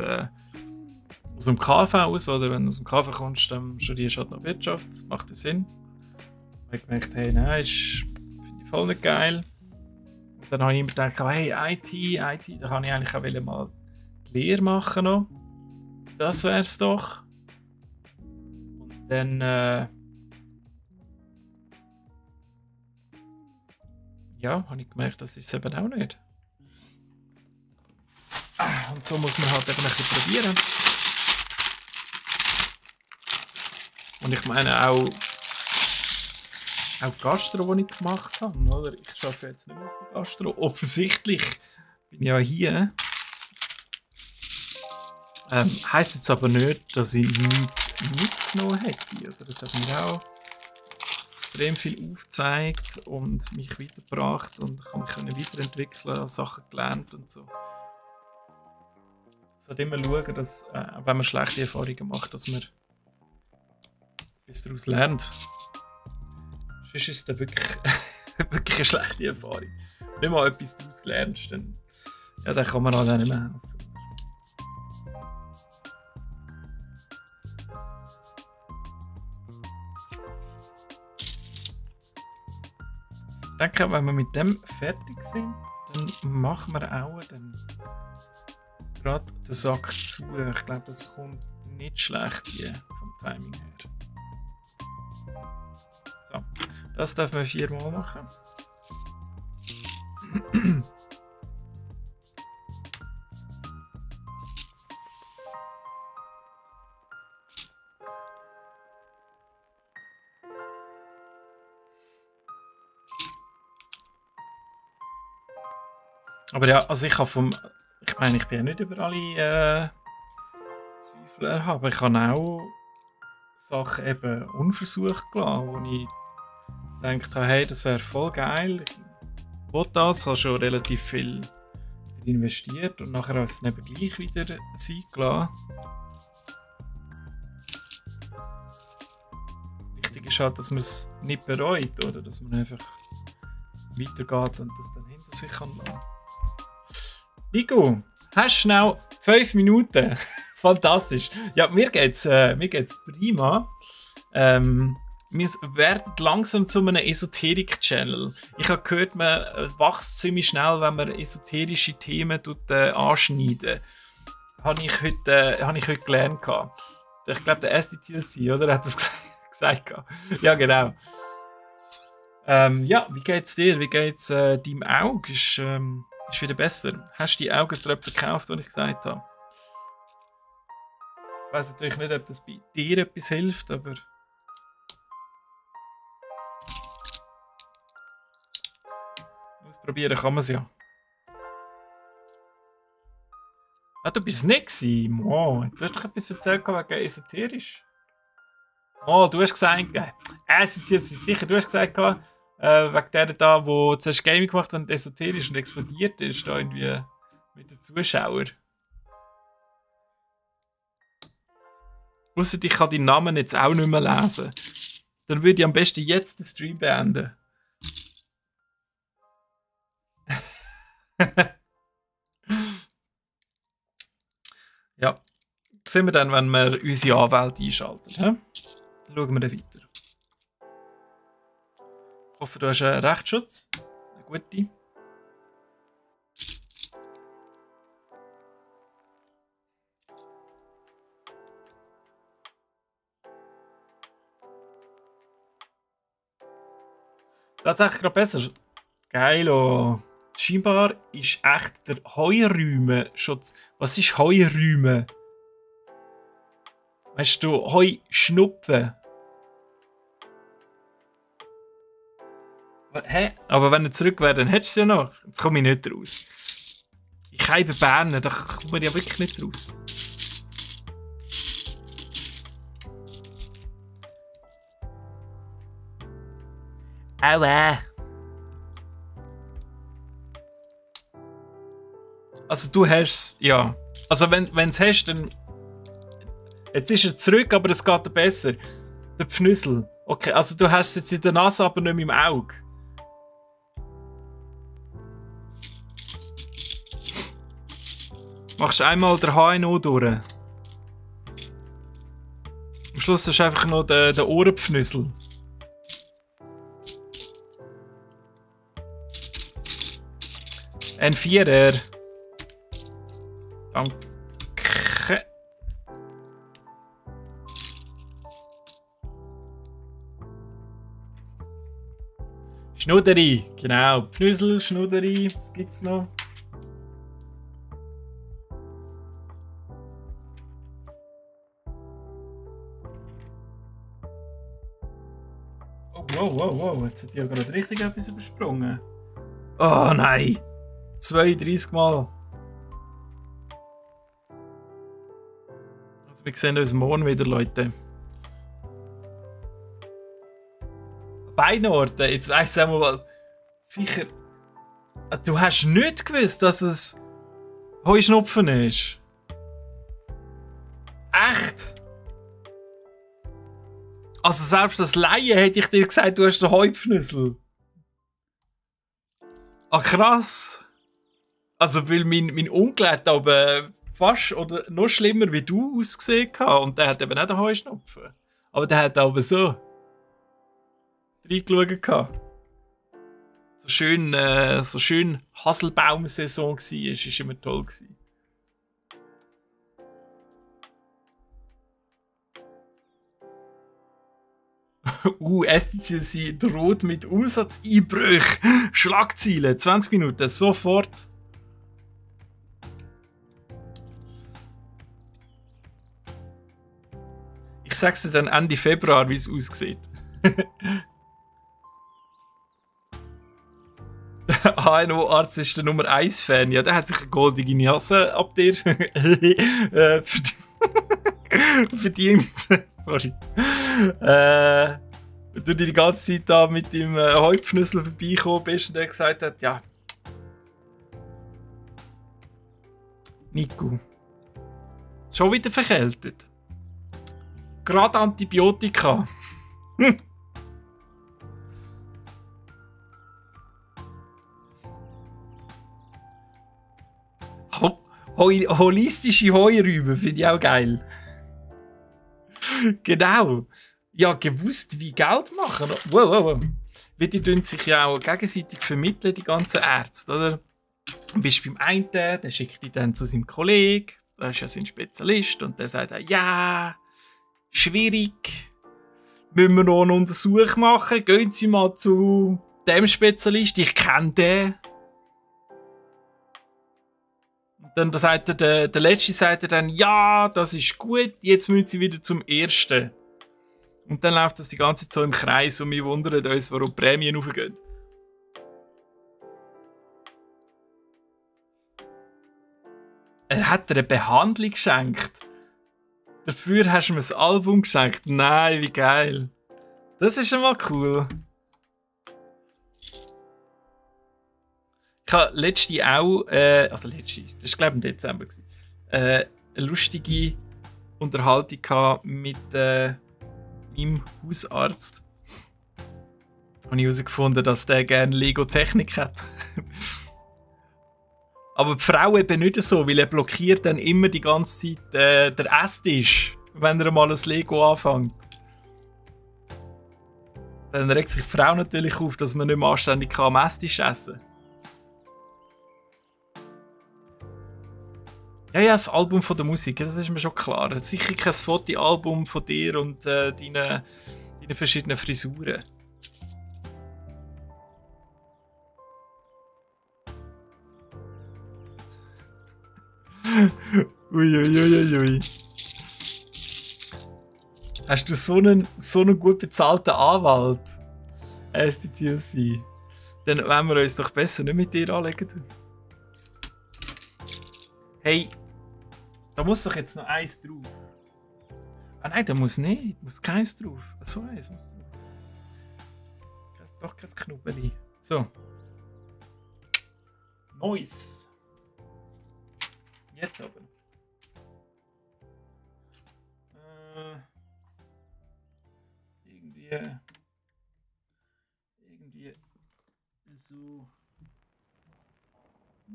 dem KV aus. Oder wenn du aus dem KV kommst, dann studierst du halt noch Wirtschaft. Das macht ja Sinn. Ich habe gemerkt, hey, nein, finde ich voll nicht geil. Und dann habe ich immer gedacht, hey, IT, da habe ich eigentlich auch mal die Lehre machen noch. Das wäre es doch. Und dann, ja, habe ich gemerkt, das ist es eben auch nicht. Und so muss man halt eben ein bisschen probieren. Und ich meine auch Gastro, die ich gemacht habe, oder? Ich arbeite jetzt nicht mehr auf der Gastro. Offensichtlich bin ich ja hier. Heisst jetzt aber nicht, dass ich nichts mitgenommen hätte. Oder? Das hat mir auch extrem viel aufgezeigt und mich weitergebracht und ich kann mich weiterentwickeln, Sachen gelernt und so. Ich sollte immer schauen, dass, wenn man schlechte Erfahrungen macht, dass man etwas daraus lernt. Sonst ist es dann wirklich, wirklich eine schlechte Erfahrung. Wenn du mal etwas daraus lernst, dann kann man halt auch nicht mehr helfen. Ich denke, wenn wir mit dem fertig sind, dann machen wir auch gerade den Sack zu. Ich glaube, das kommt nicht schlecht hier vom Timing her. So, das dürfen wir 4-mal machen. Aber ja, also ich meine, ich bin ja nicht über alle Zweifel erhaben. Ich habe auch Sachen eben unversucht gelassen, wo ich gedacht habe, hey, das wäre voll geil. Ich will das, habe schon relativ viel investiert und nachher habe ich es eben gleich wieder sein gelassen. Wichtig ist halt, dass man es nicht bereut, oder? Dass man einfach weitergeht und das dann hinter sich kann lassen. Nico, hast du schnell 5 Minuten? Fantastisch. Ja, mir geht's prima. Wir werden langsam zu einem Esoterik-Channel. Ich habe gehört, man wächst ziemlich schnell, wenn man esoterische Themen anschneiden. Habe ich heute gelernt. Ich glaube, der erste TLC, oder? Hat das gesagt. Ja, genau. Ja, wie geht's dir? Wie geht's deinem Auge? Ist wieder besser. Hast du die Augentröpfe gekauft, die ich gesagt habe? Ich weiß natürlich nicht, ob das bei dir etwas hilft, aber... Ausprobieren kann man es ja. Ah, du bist es nicht gewesen. Mo, du hast doch etwas erzählt wegen esoterisch. Oh, du hast gesagt... sicher, du hast gesagt... wegen der da, wo zuerst Gaming gemacht hat und esoterisch und explodiert ist, da irgendwie mit den Zuschauern. Ausser ich kann deinen Namen jetzt auch nicht mehr lesen. Dann würde ich am besten jetzt den Stream beenden. Ja, das sehen wir dann, wenn wir unsere Anwälte einschalten. Dann schauen wir dann weiter. Ich hoffe, du hast einen Rechtsschutz. Eine gute. Tatsächlich gerade besser. Geilo. Scheinbar ist echt der Heuräumenschutz. Was ist Heuräumen? Weißt du, Heuschnupfen? Hä? Aber wenn er zurück wäre, dann hättest du es ja noch. Jetzt komme ich nicht raus. Ich heibe Berner, da kommt man ja wirklich nicht raus. Aua. Also du hast ja. Also wenn du es hast, dann... Jetzt ist er zurück, aber es geht dir besser. Der Pfnüssel. Okay, also du hast es jetzt in der Nase, aber nicht mehr im Auge. Machst einmal den HNO durch. Am Schluss hast du einfach noch den Ohrenpfnüssel. Ein Vierer. Danke. Schnuderi, genau. Pfnüssel, Schnuderi, was gibt's noch? Oh, wow, jetzt hat ja gerade richtig etwas übersprungen. Oh nein! 32 Mal. Also wir sehen uns morgen wieder, Leute. Beiden Orten, jetzt weiss ich auch mal was. Sicher. Du hast nicht gewusst, dass es Heuschnupfen ist. Echt? Also selbst als Laie hätte ich dir gesagt, du hast den Heupfnüssel. Ah, krass. Also weil mein Onkel hat aber fast oder noch schlimmer wie du ausgesehen und der hat eben nicht den Heuschnupfen. Aber der hat aber so reingeschaut. So schön Haselbaum-Saison war, ist immer toll gewesen. STCC droht mit Umsatzeinbrüchen. Schlagziele, 20 Minuten, sofort. Ich sag's dir dann Ende Februar, wie es aussieht. Der HNO-Arzt ist der Nummer 1 Fan. Ja, der hat sich eine goldige Nase ab dir verdient. Sorry. Du die ganze Zeit da mit dem Heupfnüssel vorbeigekommen bist und der gesagt hat, ja. Nico. Schon wieder verkältet. Gerade Antibiotika. Holistische Heurüben finde ich auch geil. Genau. Ja, gewusst, wie Geld machen. Wow. Weil die tun sich ja auch gegenseitig vermitteln, die ganzen Ärzte, oder? Du bist beim einen, der schickt dich dann zu seinem Kollegen, der ist ja sein Spezialist, und der sagt, ja, schwierig, müssen wir noch einen Untersuch machen, gehen Sie mal zu dem Spezialist, ich kenne den. Und dann sagt der Letzte sagt er dann, ja, das ist gut, jetzt müssen Sie wieder zum Ersten. Und dann läuft das die ganze Zeit so im Kreis und wir wundern uns, warum die Prämien hochgehen. Er hat dir eine Behandlung geschenkt. Dafür hast du mir ein Album geschenkt. Nein, wie geil. Das ist schon mal cool. Ich habe letzte auch, das war glaube ich im Dezember, eine lustige Unterhaltung mit meinem Hausarzt. Habe ich herausgefunden, dass der gerne Lego-Technik hat. Aber die Frau eben nicht so, weil er blockiert dann immer die ganze Zeit den Esstisch, wenn er mal ein Lego anfängt. Dann regt sich die Frau natürlich auf, dass man nicht mehr anständig am Esstisch essen kann. Ja, das Album von der Musik, das ist mir schon klar. Es ist sicher kein Fotoalbum von dir und deinen verschiedenen Frisuren. Uiuiuiui. Hast du so einen gut bezahlten Anwalt? STTC. Dann wollen wir uns doch besser nicht mit dir anlegen. Hey, da muss doch jetzt noch eins drauf. Ah nein, da muss nicht. Da muss keins drauf. So eins muss drauf. Doch kein Knubbeli. So. Nice. Jetzt aber. Irgendwie so.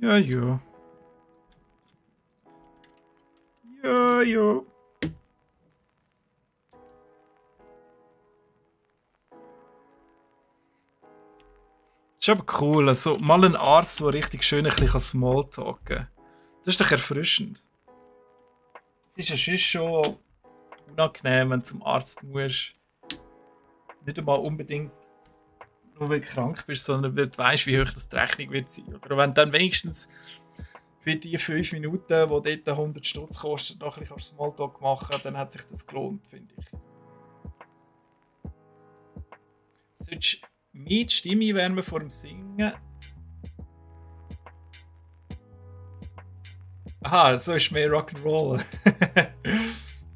Ja, ja. Ja, ja. Das ist aber cool. Also, mal ein Arzt, der richtig schön ein bisschen Smalltalken kann. Das ist doch erfrischend. Es ist ja schon unangenehm, wenn du zum Arzt musst. Nicht einmal unbedingt nur weil du krank bist, sondern weil du weißt, wie hoch das die Rechnung wird sein. Oder wenn du dann wenigstens für die 5 Minuten, die dort 100 Stutz kosten, noch ein bisschen Smalltalk machen, dann hat sich das gelohnt, finde ich. Solltest du die Stimme wärmen vor dem Singen? Aha, so ist mehr Rock'n'Roll.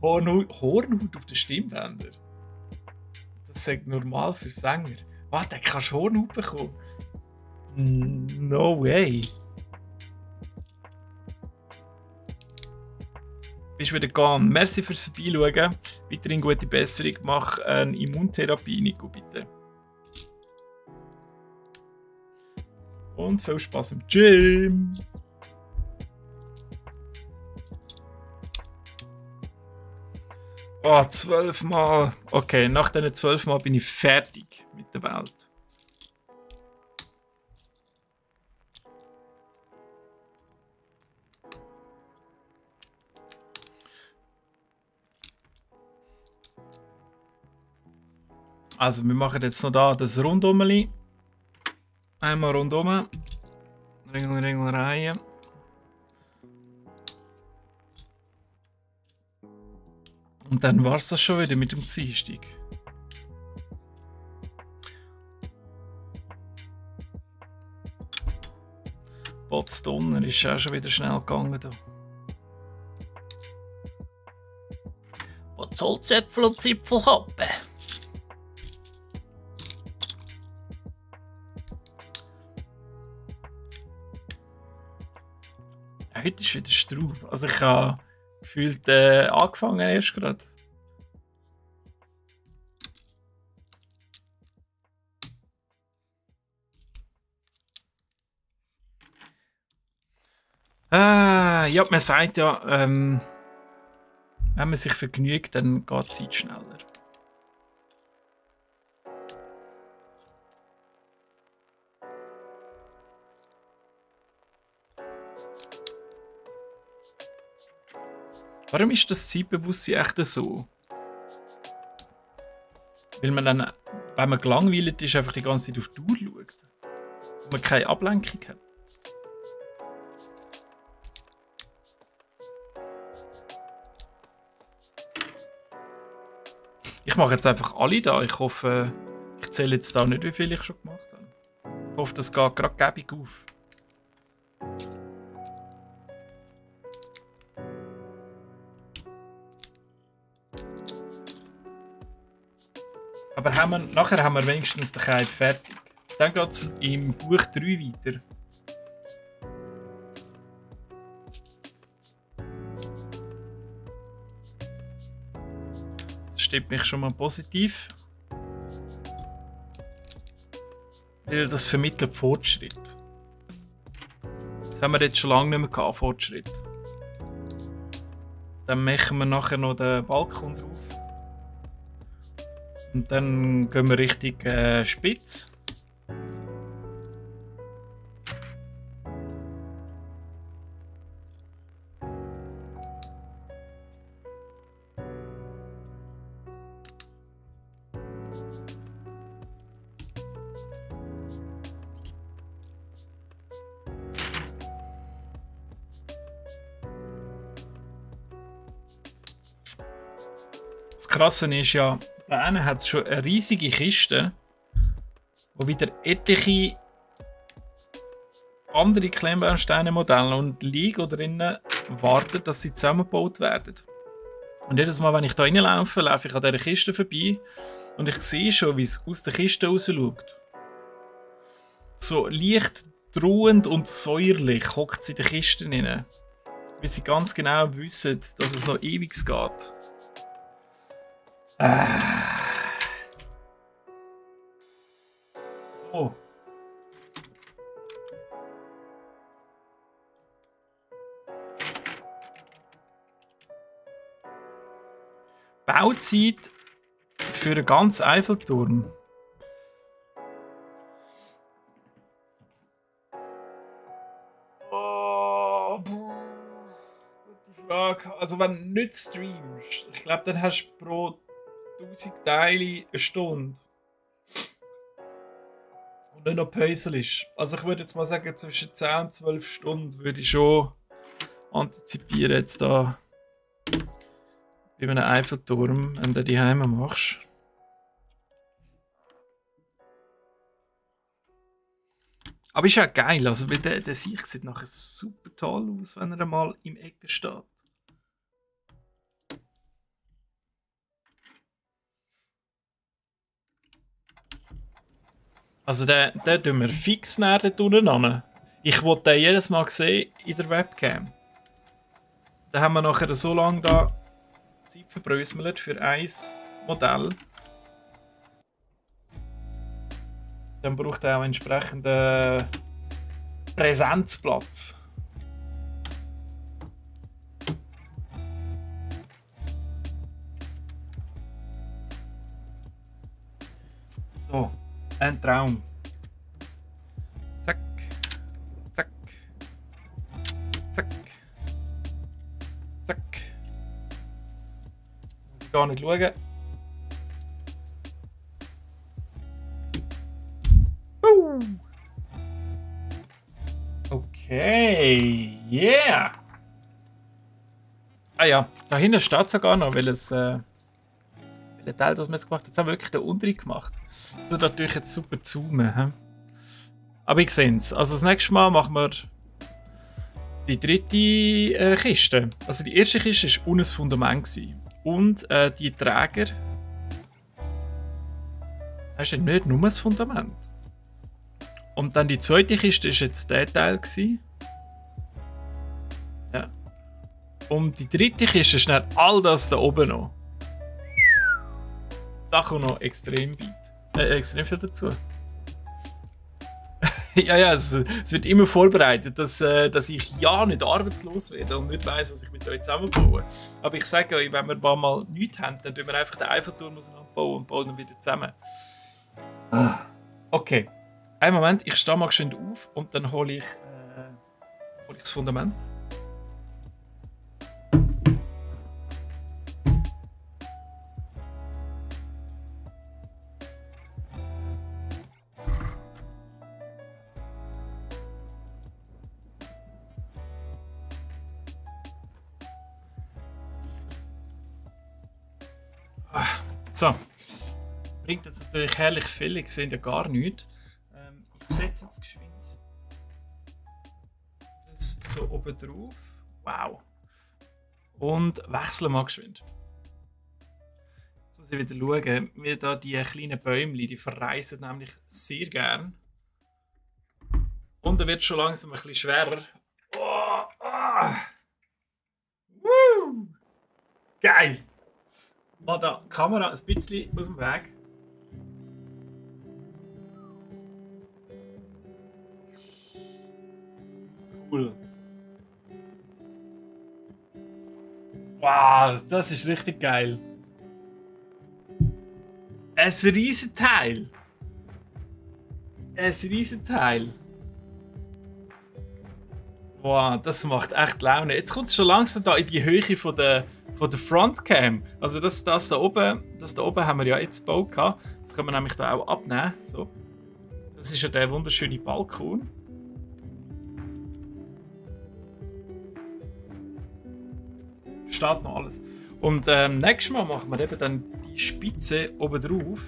Hornhaut auf den Stimmbänder. Das ist normal für Sänger. Warte, kannst du Hornhaut bekommen? No way. Bist wieder gone. Merci fürs Vorbeischauen. Weiterhin gute Besserung. Mach eine Immuntherapie, Nico, bitte. Und viel Spaß im Gym. Oh, 12 Mal. Okay, nach diesen 12 Mal bin ich fertig mit der Welt. Also, wir machen jetzt noch da das Rundumli. Einmal rundum. Ringel, Reihe. Und dann war es das schon wieder mit dem Dienstag. Potsdonner ist auch schon wieder schnell gegangen. Da. Holzäpfel und Zipfelkappen. Heute ist wieder Straub. Also ich habe gefühlt angefangen erst gerade. Ja, man sagt ja, wenn man sich vergnügt, dann geht die Zeit schneller. Warum ist das Zeitbewusstsein echt so? Weil man dann, wenn man gelangweilt ist, einfach die ganze Zeit auf die Uhr schaut. Und man keine Ablenkung hat. Ich mache jetzt einfach alle da. Ich hoffe, ich zähle jetzt da nicht, wie viel ich schon gemacht habe. Ich hoffe, das geht gerade gäbig auf. Aber nachher haben wir wenigstens den Kite fertig. Dann geht es im Buch 3 weiter. Das stimmt mich schon mal positiv. Weil das vermittelt Fortschritt. Das haben wir jetzt schon lange nicht mehr gehabt, Fortschritt. Dann machen wir nachher noch den Balkon drauf. Und dann gehen wir Richtung Spitz. Das Krasse ist ja, da hinten hat es schon eine riesige Kiste, wo wieder etliche andere Klemmbausteine-Modelle und liegen drinnen warten, dass sie zusammengebaut werden. Und jedes Mal, wenn ich da reinlaufe, laufe ich an dieser Kiste vorbei und ich sehe schon, wie es aus der Kiste raus schaut. So leicht drohend und säuerlich hockt sie in der Kiste rein. Weil sie ganz genau wissen, dass es noch ewig geht. So. Bauzeit für einen ganzen Eiffelturm. Oh, gute Frage. Also wenn du nicht streamst, ich glaube, dann hast du pro 1000 Teile eine Stunde. Und nicht noch Päusel. Also ich würde jetzt mal sagen, zwischen 10 und 12 Stunden würde ich schon antizipieren jetzt da. Bei einem Eiffelturm, wenn du die Heime machst. Aber ist ja geil, also der Sicht sieht nachher super toll aus, wenn er mal im Ecke steht. Also den tun wir fix näher dort unten an. Ich wollte den jedes Mal sehen in der Webcam. Da haben wir nachher so lange da Zeit verbröselt für ein Modell. Dann braucht er auch entsprechenden Präsenzplatz. So, ein Traum. Zack, zack, zack, zack. Muss ich gar nicht schauen. Okay, yeah! Ah ja, da hinten steht sogar noch, welcher Teil das wir jetzt gemacht haben. Jetzt haben wir wirklich den unteren gemacht. Das wird natürlich jetzt super zoomen. He? Aber ich sehe es. Also das nächste Mal machen wir die dritte Kiste. Also die erste Kiste war ohne das Fundament. Und die Träger... Hast du nicht nur das Fundament? Und dann die zweite Kiste war jetzt der Teil. Ja. Und die dritte Kiste ist dann all das da oben noch. Da kommt noch extrem weit. Extrem viel dazu. ja, es wird immer vorbereitet, dass ich ja nicht arbeitslos werde und nicht weiss, was ich mit euch zusammenbaue. Aber ich sage euch, wenn wir mal nichts haben, dann bauen wir einfach den Eiffelturm auseinanderbauen und bauen dann wieder zusammen. Okay. Einen Moment, ich stehe mal schön auf und dann hole ich das Fundament. So. Bringt jetzt natürlich herrlich viel, ich sehe ja gar nichts. Ich setze jetzt geschwind das so oben drauf. Wow. Und wechsle mal geschwind. Jetzt muss ich wieder schauen, wie da die kleinen Bäumchen, die verreisen nämlich sehr gern. Und dann wird es schon langsam ein bisschen schwerer. Oh, oh. Woo. Geil! Mal da die Kamera ein bisschen aus dem Weg. Cool. Wow, das ist richtig geil. Ein Riesenteil. Ein Riesenteil. Wow, das macht echt Laune. Jetzt kommt es schon langsam da in die Höhe von der Frontcam. Also das da oben haben wir ja jetzt gebaut. Das können wir nämlich da auch abnehmen. So. Das ist ja der wunderschöne Balkon. Steht noch alles. Und nächstes Mal machen wir eben dann die Spitze oben drauf.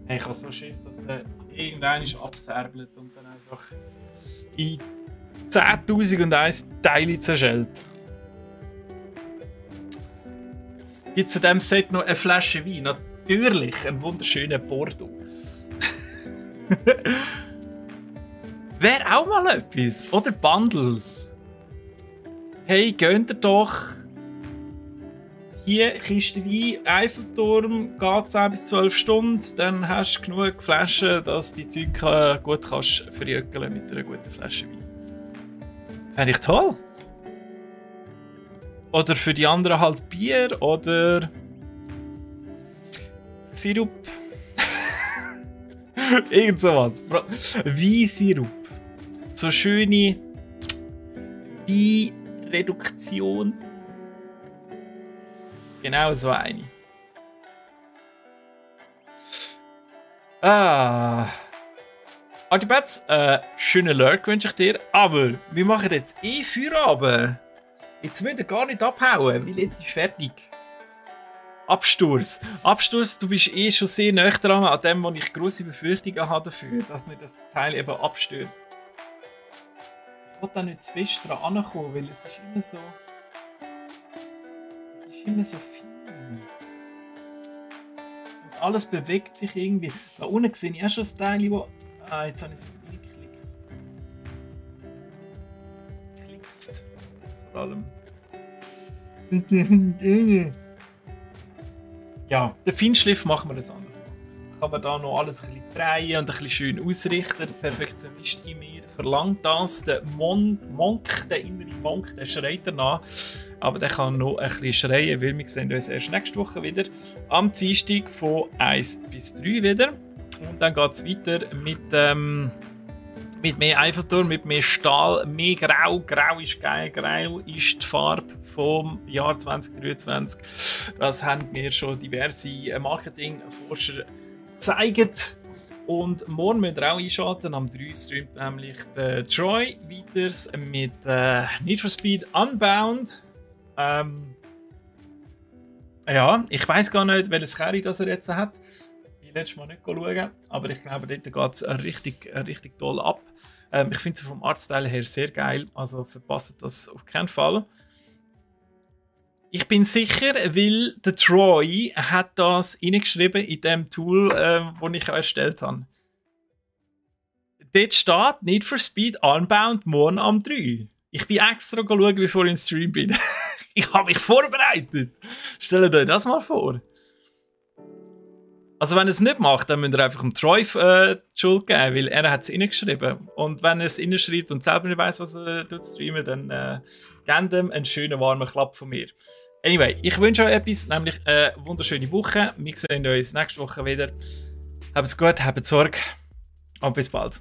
Hey, ich habe so Schiss, dass der irgendwann abserbelt und dann einfach in 10.001 Teile zerschellt. Gibt es zu diesem Set noch eine Flasche Wein? Natürlich, einen wunderschönen Bordeaux. Wäre auch mal etwas. Oder Bundles. hey, gönnt ihr doch hier Kiste Wein, Eiffelturm, geht 10 bis 12 Stunden, dann hast du genug Flaschen, dass du die Zeug gut kannst verjünkeln mit einer guten Flasche Wein. Fände ich toll. Oder für die anderen halt Bier oder Sirup. Irgend sowas. Weinsirup. So schöne Weinreduktion. Genau so eine. Adipets, schönen Lurk wünsche ich dir. Aber wir machen jetzt Feierabend. Jetzt müsst ihr gar nicht abhauen, weil jetzt ist fertig. Absturz. Absturz, du bist schon sehr nah dran an dem, wo ich grosse Befürchtungen habe dafür, dass mir das Teil eben abstürzt. Ich will da nicht zu fest dran ankommen, weil es ist immer so... Es ist immer so viel. Und alles bewegt sich irgendwie. Da unten sehe ich auch schon das Teil, wo... Ah, jetzt habe ich es geklickst. Vor allem. Ja, den Feinschliff machen wir das anders. Kann man da noch alles ein bisschen drehen und ein bisschen schön ausrichten. Der Perfektionist in mir verlangt das. Der Monk, der innere Monk, der schreit danach. Aber der kann noch ein bisschen schreien, weil wir sehen uns erst nächste Woche wieder. Am Dienstag von 1 bis 3 wieder. Und dann geht es weiter mit mehr Eiffelturm, mit mehr Stahl, mehr Grau. Grau ist geil, Grau ist die Farbe vom Jahr 2023. Das haben mir schon diverse Marketingforscher gezeigt. Und morgen müsst ihr auch einschalten. Am 3 streamt nämlich der Troy weiter mit Need for Speed Unbound. Ja, ich weiß gar nicht, welches Carry das er jetzt hat. Letztes Mal nicht schauen, aber ich glaube, dort geht es richtig toll ab. Ich finde es vom Artstyle her sehr geil, also verpasst das auf keinen Fall. Ich bin sicher, weil der Troy hat das reingeschrieben in dem Tool, das ich erstellt habe. Dort steht Need for Speed Unbound morgen am 3. Ich bin extra schauen, bevor ich im Stream bin. Ich habe mich vorbereitet. Stellt euch das mal vor. Also wenn er es nicht macht, dann müsst ihr einfach dem Troy die Schuld geben, weil er hat es reingeschrieben. Und wenn er es reinschreibt und selber nicht weiss, was er streamt, dann gebt ihm einen schönen warmen Klapp von mir. Anyway, ich wünsche euch etwas, nämlich eine wunderschöne Woche. Wir sehen uns nächste Woche wieder. Habt's gut, habt Sorge und bis bald.